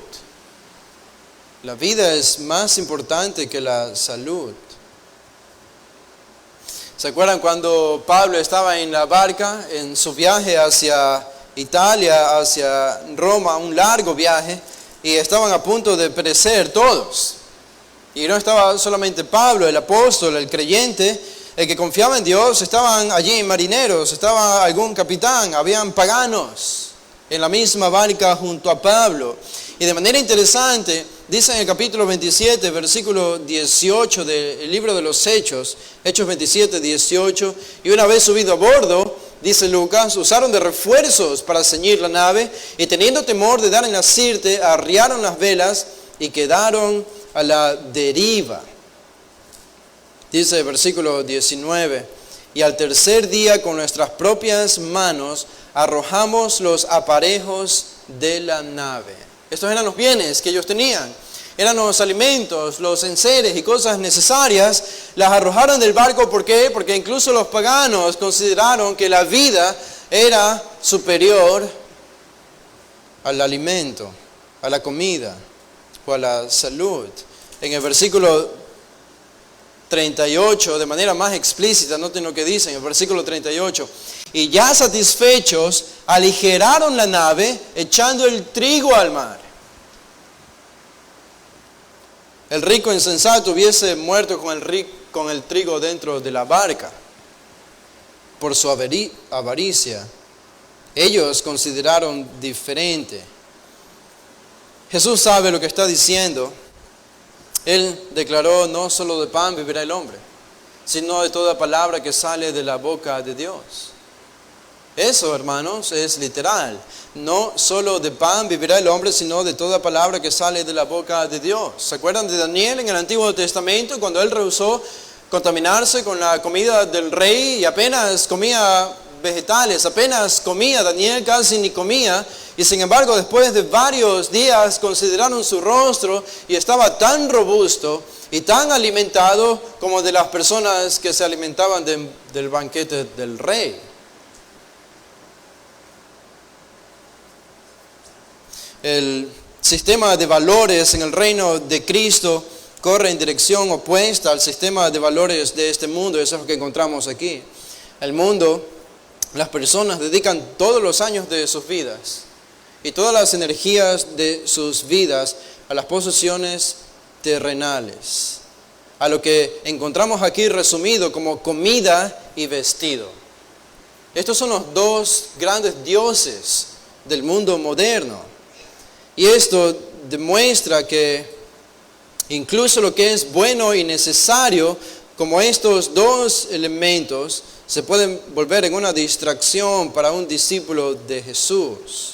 La vida es más importante que la salud. ¿Se acuerdan cuando Pablo estaba en la barca en su viaje hacia Italia, hacia Roma, un largo viaje, y estaban a punto de perecer todos? Y no estaba solamente Pablo, el apóstol, el creyente, el que confiaba en Dios. Estaban allí marineros, estaba algún capitán, habían paganos en la misma barca junto a Pablo. Y de manera interesante, dice en el capítulo 27, versículo 18 del libro de los Hechos, Hechos 27, 18, y una vez subido a bordo, dice Lucas, usaron de refuerzos para ceñir la nave, y teniendo temor de dar en la sirte, arriaron las velas y quedaron a la deriva. Dice el versículo 19, y al tercer día con nuestras propias manos arrojamos los aparejos de la nave. Estos eran los bienes que ellos tenían. Eran los alimentos, los enseres y cosas necesarias. Las arrojaron del barco. ¿Por qué? Porque incluso los paganos consideraron que la vida era superior al alimento, a la comida o a la salud. En el versículo 38, de manera más explícita, noten lo que dice en el versículo 38. Y ya satisfechos, aligeraron la nave, echando el trigo al mar. El rico insensato hubiese muerto con el trigo dentro de la barca por su avaricia. Ellos consideraron diferente. Jesús sabe lo que está diciendo. Él declaró: no solo de pan vivirá el hombre, sino de toda palabra que sale de la boca de Dios. Eso, hermanos, es literal. No solo de pan vivirá el hombre, sino de toda palabra que sale de la boca de Dios. ¿Se acuerdan de Daniel en el Antiguo Testamento, cuando él rehusó contaminarse con la comida del rey y apenas comía vegetales, apenas comía? Daniel casi ni comía, y sin embargo después de varios días consideraron su rostro y estaba tan robusto y tan alimentado como de las personas que se alimentaban del banquete del rey. El sistema de valores en el reino de Cristo corre en dirección opuesta al sistema de valores de este mundo. Eso es lo que encontramos aquí. El mundo, las personas dedican todos los años de sus vidas y todas las energías de sus vidas a las posesiones terrenales, a lo que encontramos aquí resumido como comida y vestido. Estos son los dos grandes dioses del mundo moderno. Y esto demuestra que incluso lo que es bueno y necesario, como estos dos elementos, se pueden volver en una distracción para un discípulo de Jesús.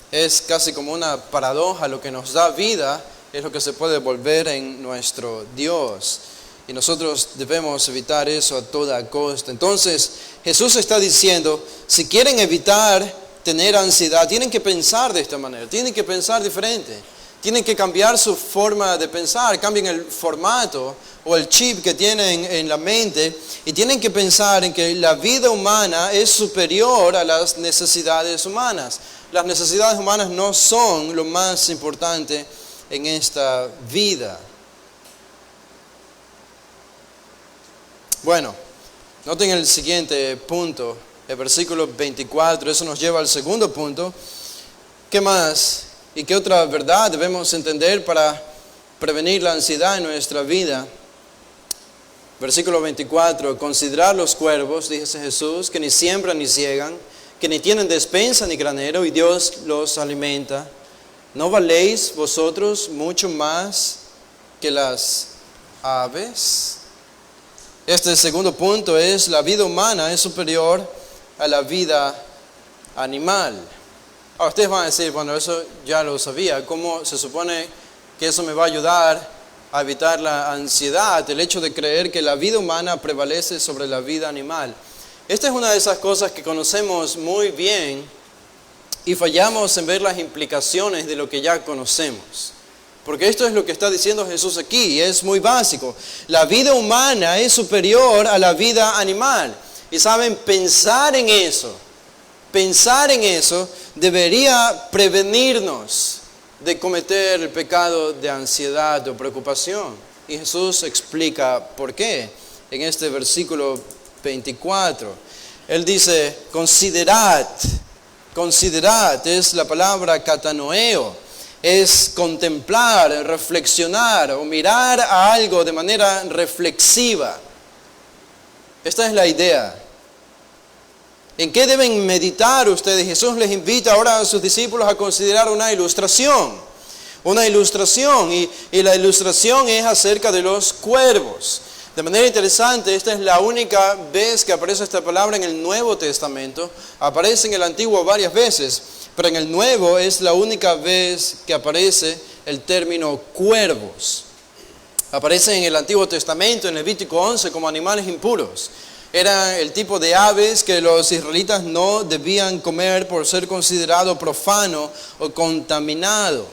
Es casi como una paradoja. Lo que nos da vida es lo que se puede volver en nuestro Dios. Y nosotros debemos evitar eso a toda costa. Entonces, Jesús está diciendo, si quieren evitar tener ansiedad, tienen que pensar de esta manera, tienen que pensar diferente, tienen que cambiar su forma de pensar, cambien el formato o el chip que tienen en la mente y tienen que pensar en que la vida humana es superior a las necesidades humanas. Las necesidades humanas no son lo más importante en esta vida. Bueno, noten el siguiente punto. El versículo 24, eso nos lleva al segundo punto. ¿Qué más y qué otra verdad debemos entender para prevenir la ansiedad en nuestra vida? Versículo 24, considerad los cuervos, dice Jesús, que ni siembran ni ciegan, que ni tienen despensa ni granero, y Dios los alimenta. ¿No valéis vosotros mucho más que las aves? Este segundo punto es: la vida humana es superior a la vida animal. Ahora ustedes van a decir, bueno, eso ya lo sabía. ¿Cómo se supone que eso me va a ayudar a evitar la ansiedad? El hecho de creer que la vida humana prevalece sobre la vida animal. Esta es una de esas cosas que conocemos muy bien y fallamos en ver las implicaciones de lo que ya conocemos. Porque esto es lo que está diciendo Jesús aquí, y es muy básico. La vida humana es superior a la vida animal. Y saben, pensar en eso debería prevenirnos de cometer el pecado de ansiedad o preocupación. Y Jesús explica por qué en este versículo 24. Él dice, considerad, es la palabra katanoeo, es contemplar, reflexionar o mirar a algo de manera reflexiva. Esta es la idea. ¿En qué deben meditar ustedes? Jesús les invita ahora a sus discípulos a considerar una ilustración. Y la ilustración es acerca de los cuervos. De manera interesante, esta es la única vez que aparece esta palabra en el Nuevo Testamento. Aparece en el Antiguo varias veces, pero en el Nuevo es la única vez que aparece el término cuervos. Aparece en el Antiguo Testamento, en Levítico 11, como animales impuros. Era el tipo de aves que los israelitas no debían comer por ser considerado profano o contaminado.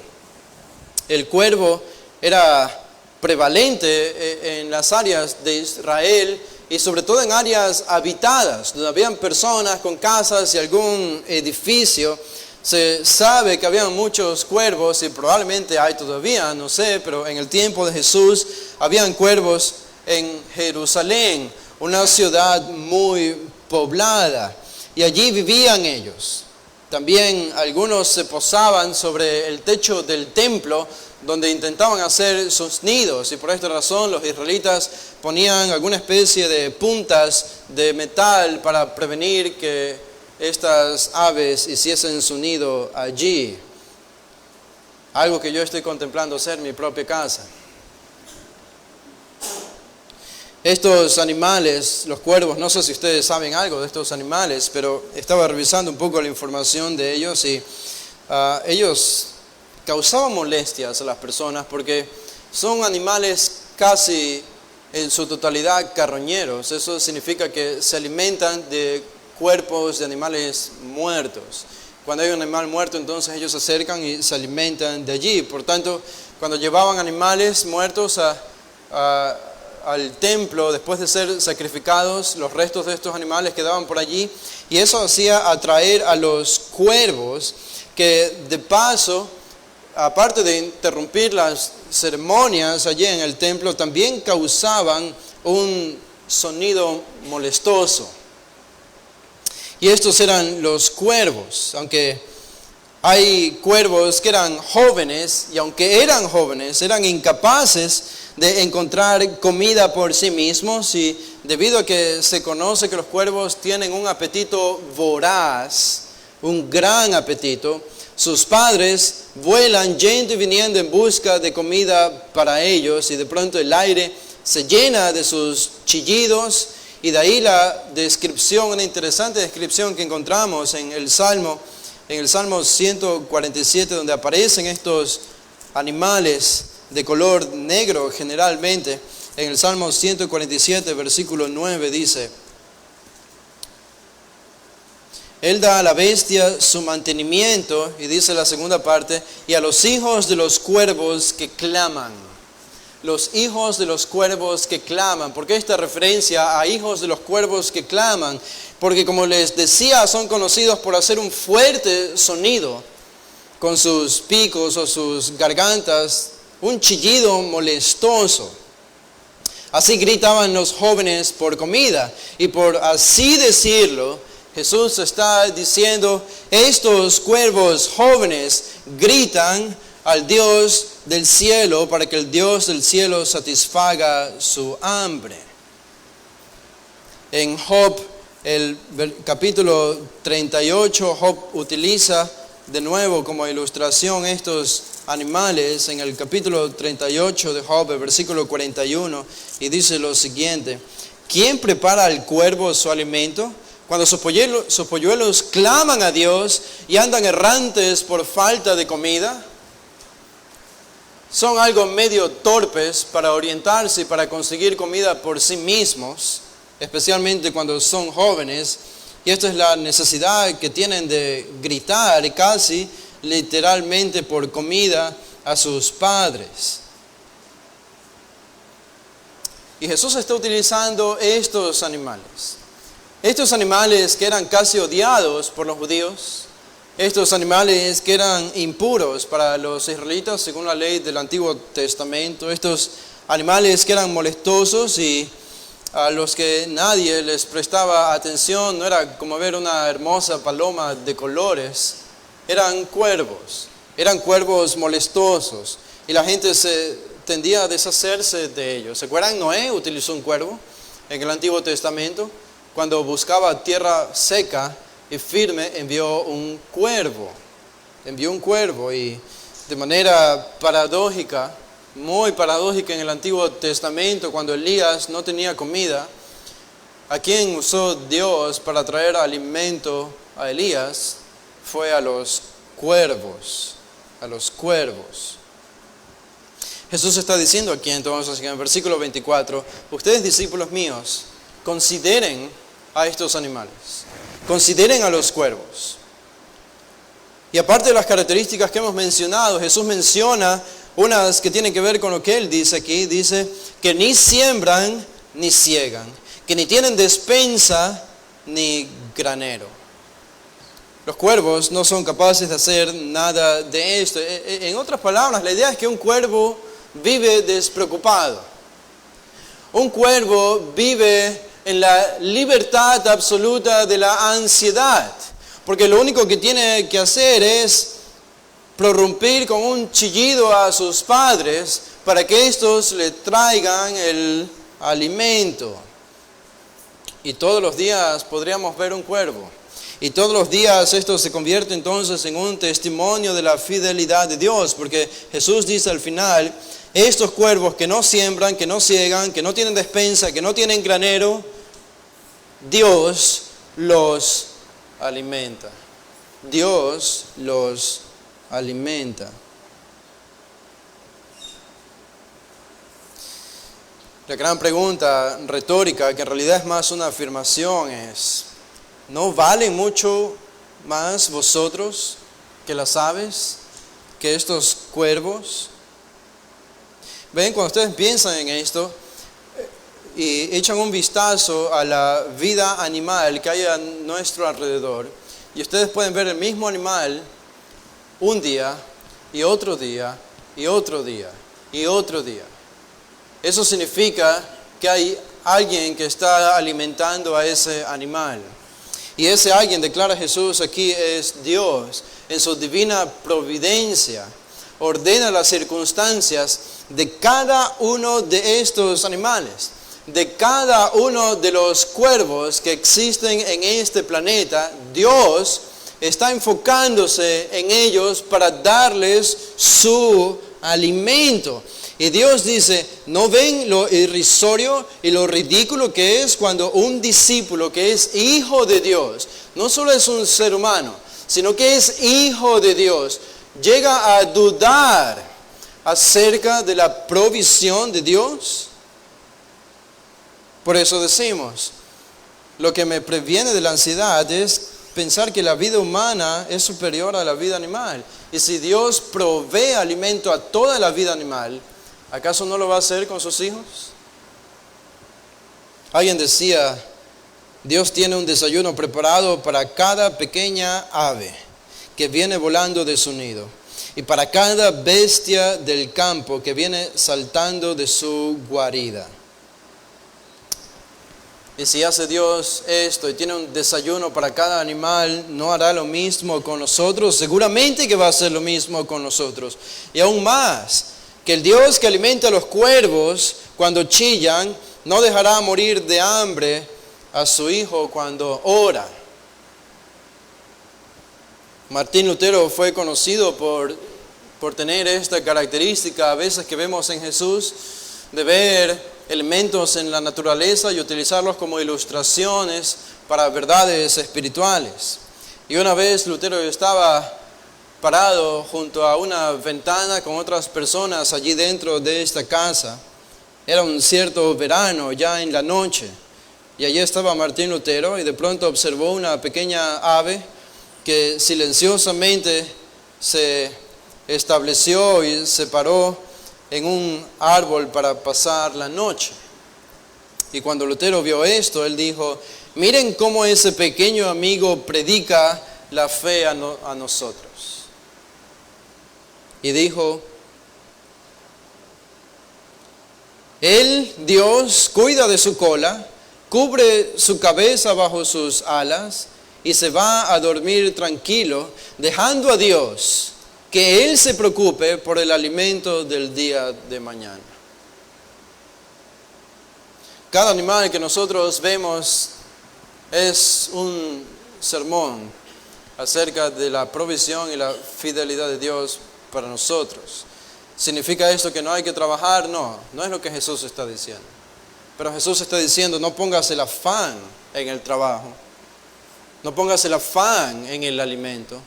El cuervo era prevalente en las áreas de Israel y sobre todo en áreas habitadas, donde habían personas con casas y algún edificio Se sabe que había muchos cuervos y probablemente hay todavía, no sé, pero en el tiempo de Jesús habían cuervos en Jerusalén, una ciudad muy poblada, y allí vivían ellos. También algunos se posaban sobre el techo del templo donde intentaban hacer sus nidos, y por esta razón los israelitas ponían alguna especie de puntas de metal para prevenir que estas aves hiciesen su nido allí. Algo que yo estoy contemplando hacer en mi propia casa. Estos animales, los cuervos, no sé si ustedes saben algo de estos animales, pero estaba revisando un poco la información de ellos y ellos causaban molestias a las personas porque son animales casi en su totalidad carroñeros. Eso significa que se alimentan de cuerpos de animales muertos. Cuando hay un animal muerto, entonces ellos se acercan y se alimentan de allí. Por tanto, cuando llevaban animales muertos al templo, después de ser sacrificados, los restos de estos animales quedaban por allí, y eso hacía atraer a los cuervos, que de paso, aparte de interrumpir las ceremonias allí en el templo, también causaban un sonido molestoso. Y estos eran los cuervos, aunque hay cuervos que eran jóvenes, y aunque eran jóvenes, eran incapaces de encontrar comida por sí mismos, y debido a que se conoce que los cuervos tienen un apetito voraz, un gran apetito, sus padres vuelan yendo y viniendo en busca de comida para ellos, y de pronto el aire se llena de sus chillidos. Y de ahí la descripción, una interesante descripción que encontramos en el Salmo 147, donde aparecen estos animales de color negro generalmente. En el Salmo 147, versículo 9 dice: Él da a la bestia su mantenimiento, y dice la segunda parte, y a los hijos de los cuervos que claman. Los hijos de los cuervos que claman. ¿Por qué esta referencia a hijos de los cuervos que claman? Porque, como les decía, son conocidos por hacer un fuerte sonido con sus picos o sus gargantas, un chillido molestoso. Así gritaban los jóvenes por comida, y por así decirlo, Jesús está diciendo: estos cuervos jóvenes gritan al Dios del cielo para que el Dios del cielo satisfaga su hambre. En Job, el capítulo 38, Job utiliza de nuevo como ilustración estos animales en el capítulo 38 de Job, el versículo 41, y dice lo siguiente: ¿quién prepara al cuervo su alimento? Cuando sus polluelos claman a Dios y andan errantes por falta de comida. Son algo medio torpes para orientarse y para conseguir comida por sí mismos, especialmente cuando son jóvenes. Y esta es la necesidad que tienen de gritar casi literalmente por comida a sus padres. Y Jesús está utilizando estos animales que eran casi odiados por los judíos. Estos animales que eran impuros para los israelitas según la ley del Antiguo Testamento. Estos animales que eran molestosos y a los que nadie les prestaba atención. No era como ver una hermosa paloma de colores. Eran cuervos molestosos. Y la gente se tendía a deshacerse de ellos. ¿Se acuerdan? Noé utilizó un cuervo en el Antiguo Testamento. Cuando buscaba tierra seca y firme, envió un cuervo, y de manera paradójica, muy paradójica en el Antiguo Testamento, cuando Elías no tenía comida, ¿a quién usó Dios para traer alimento a Elías? Fue a los cuervos. Jesús está diciendo aquí entonces en el versículo 24, ustedes discípulos míos, consideren a estos animales. Consideren a los cuervos. Y aparte de las características que hemos mencionado, Jesús menciona unas que tienen que ver con lo que Él dice aquí. Dice que ni siembran ni ciegan, que ni tienen despensa ni granero. Los cuervos no son capaces de hacer nada de esto. En otras palabras, la idea es que un cuervo vive despreocupado. Un cuervo vive en la libertad absoluta de la ansiedad, porque lo único que tiene que hacer es prorrumpir con un chillido a sus padres para que estos le traigan el alimento. Y todos los días podríamos ver un cuervo. Y todos los días esto se convierte entonces en un testimonio de la fidelidad de Dios, porque Jesús dice al final, estos cuervos que no siembran, que no ciegan, que no tienen despensa, que no tienen granero, Dios los alimenta. Dios los alimenta. La gran pregunta retórica, que en realidad es más una afirmación, es: ¿no valen mucho más vosotros que las aves, que estos cuervos? Ven, cuando ustedes piensan en esto y echan un vistazo a la vida animal que hay a nuestro alrededor, y ustedes pueden ver el mismo animal un día y otro día y otro día y otro día. Eso significa que hay alguien que está alimentando a ese animal. Y ese alguien, declara Jesús aquí, es Dios. En su divina providencia ordena las circunstancias de cada uno de estos animales, de cada uno de los cuervos que existen en este planeta. Dios está enfocándose en ellos para darles su alimento. Y Dios dice, ¿no ven lo irrisorio y lo ridículo que es cuando un discípulo que es hijo de Dios, no solo es un ser humano, sino que es hijo de Dios, llega a dudar acerca de la provisión de Dios? Por eso decimos, lo que me previene de la ansiedad es pensar que la vida humana es superior a la vida animal. Y si Dios provee alimento a toda la vida animal, ¿acaso no lo va a hacer con sus hijos? Alguien decía, Dios tiene un desayuno preparado para cada pequeña ave que viene volando de su nido, y para cada bestia del campo que viene saltando de su guarida. Y si hace Dios esto y tiene un desayuno para cada animal, ¿no hará lo mismo con nosotros? Seguramente que va a hacer lo mismo con nosotros. Y aún más, que el Dios que alimenta a los cuervos cuando chillan, no dejará morir de hambre a su Hijo cuando ora. Martín Lutero fue conocido por tener esta característica a veces que vemos en Jesús, de ver elementos en la naturaleza y utilizarlos como ilustraciones para verdades espirituales. Y una vez Lutero estaba parado junto a una ventana con otras personas allí dentro de esta casa. Era un cierto verano, ya en la noche, y allí estaba Martín Lutero, y de pronto observó una pequeña ave que silenciosamente se estableció y se paró en un árbol para pasar la noche. Y cuando Lutero vio esto, él dijo, miren cómo ese pequeño amigo predica la fe a nosotros. Y dijo, Él, Dios, cuida de su cola, cubre su cabeza bajo sus alas y se va a dormir tranquilo, dejando a Dios que Él se preocupe por el alimento del día de mañana. Cada animal que nosotros vemos es un sermón acerca de la provisión y la fidelidad de Dios para nosotros. ¿Significa esto que no hay que trabajar? No es lo que Jesús está diciendo. Pero Jesús está diciendo, no pongas el afán en el trabajo, no pongas el afán en el alimento,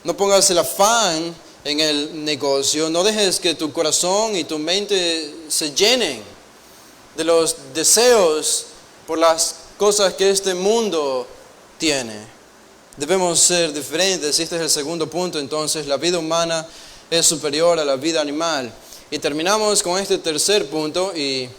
no pongas el afán en el negocio, no dejes que tu corazón y tu mente se llenen de los deseos por las cosas que este mundo tiene. Debemos ser diferentes. Este es el segundo punto. Entonces, la vida humana es superior a la vida animal. Y terminamos con este tercer punto, y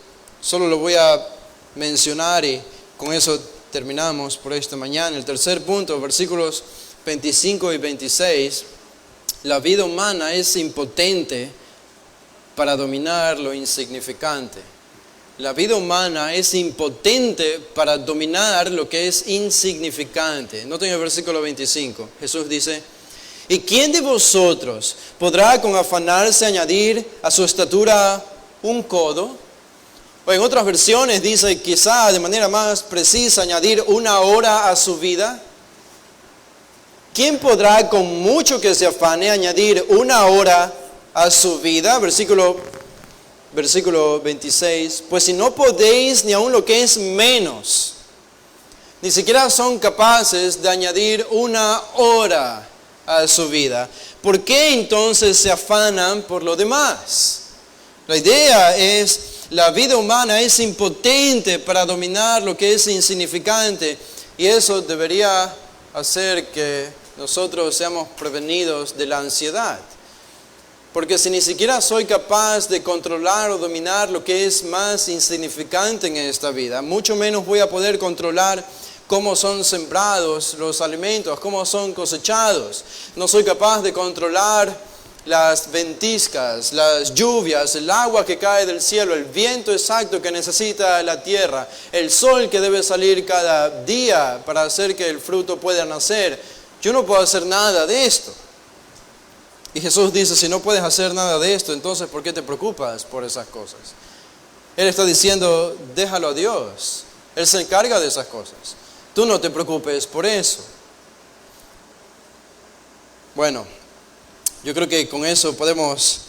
solo lo voy a mencionar y con eso terminamos por esta mañana. El tercer punto, versículos 25 y 26, la vida humana es impotente para dominar lo insignificante. La vida humana es impotente para dominar lo que es insignificante. Noten el versículo 25. Jesús dice, ¿y quién de vosotros podrá con afanarse añadir a su estatura un codo? O en otras versiones dice, quizá de manera más precisa, añadir una hora a su vida. ¿Quién podrá con mucho que se afane añadir una hora a su vida? Versículo 26. Pues si no podéis ni aun lo que es menos, ni siquiera son capaces de añadir una hora a su vida, ¿por qué entonces se afanan por lo demás? La idea es, la vida humana es impotente para dominar lo que es insignificante, y eso debería hacer que nosotros seamos prevenidos de la ansiedad. Porque si ni siquiera soy capaz de controlar o dominar lo que es más insignificante en esta vida, mucho menos voy a poder controlar cómo son sembrados los alimentos, cómo son cosechados. No soy capaz de controlar las ventiscas, las lluvias, el agua que cae del cielo, el viento exacto que necesita la tierra, el sol que debe salir cada día para hacer que el fruto pueda nacer. Yo no puedo hacer nada de esto. Y Jesús dice, si no puedes hacer nada de esto, entonces ¿por qué te preocupas por esas cosas? Él está diciendo, déjalo a Dios. Él se encarga de esas cosas. Tú no te preocupes por eso. Bueno, yo creo que con eso podemos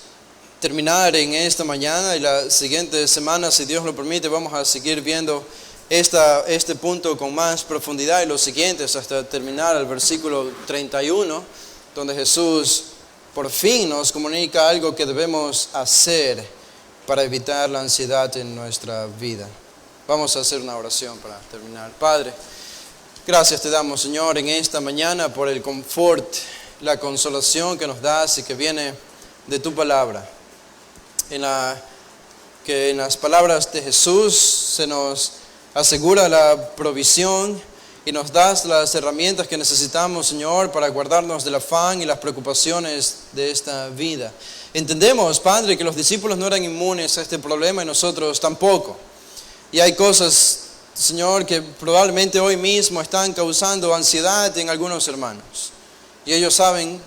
terminar en esta mañana, y la siguiente semana, si Dios lo permite, vamos a seguir viendo este punto con más profundidad y los siguientes hasta terminar el versículo 31, donde Jesús por fin nos comunica algo que debemos hacer para evitar la ansiedad en nuestra vida. Vamos a hacer una oración para terminar. Padre, gracias te damos, Señor, en esta mañana por el confort, la consolación que nos das y que viene de tu palabra. Que en las palabras de Jesús se nos asegura la provisión y nos das las herramientas que necesitamos, Señor, para guardarnos del afán y las preocupaciones de esta vida. Entendemos, Padre, que los discípulos no eran inmunes a este problema y nosotros tampoco. Y hay cosas, Señor, que probablemente hoy mismo están causando ansiedad en algunos hermanos. Y ellos saben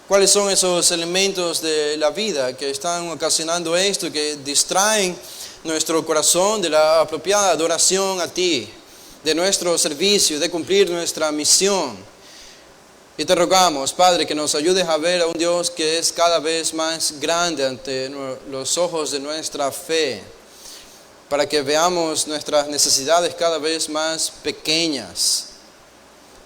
cuáles son esos elementos de la vida que están ocasionando esto, que distraen nuestro corazón de la apropiada adoración a ti, de nuestro servicio, de cumplir nuestra misión. Y te rogamos, Padre, que nos ayudes a ver a un Dios que es cada vez más grande ante los ojos de nuestra fe, para que veamos nuestras necesidades cada vez más pequeñas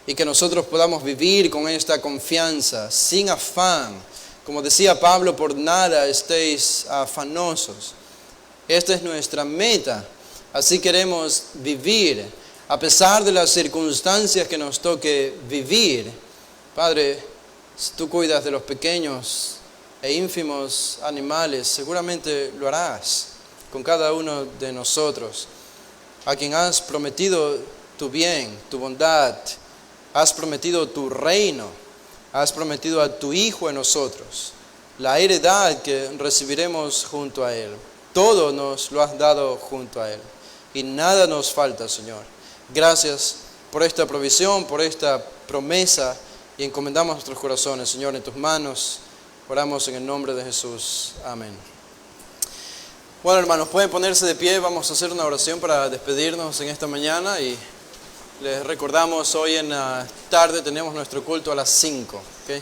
y que nosotros podamos vivir con esta confianza, sin afán. Como decía Pablo, por nada estéis afanosos. Esta es nuestra meta. Así queremos vivir, a pesar de las circunstancias que nos toque vivir. Padre, si tú cuidas de los pequeños e ínfimos animales, seguramente lo harás con cada uno de nosotros, a quien has prometido tu bien, tu bondad, has prometido tu reino, has prometido a tu Hijo en nosotros, la heredad que recibiremos junto a Él. Todo nos lo has dado junto a Él y nada nos falta, Señor. Gracias por esta provisión, por esta promesa, y encomendamos nuestros corazones, Señor, en tus manos. Oramos en el nombre de Jesús. Amén. Bueno, hermanos, pueden ponerse de pie. Vamos a hacer una oración para despedirnos en esta mañana, y les recordamos, hoy en la tarde tenemos nuestro culto a las 5. ¿Okay?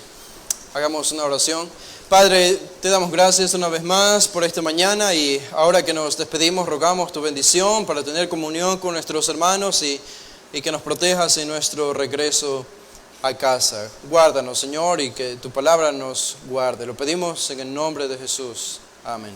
Hagamos una oración. Padre, te damos gracias una vez más por esta mañana, y ahora que nos despedimos rogamos tu bendición para tener comunión con nuestros hermanos y que nos protejas en nuestro regreso a casa. Guárdanos, Señor, y que tu palabra nos guarde. Lo pedimos en el nombre de Jesús. Amén.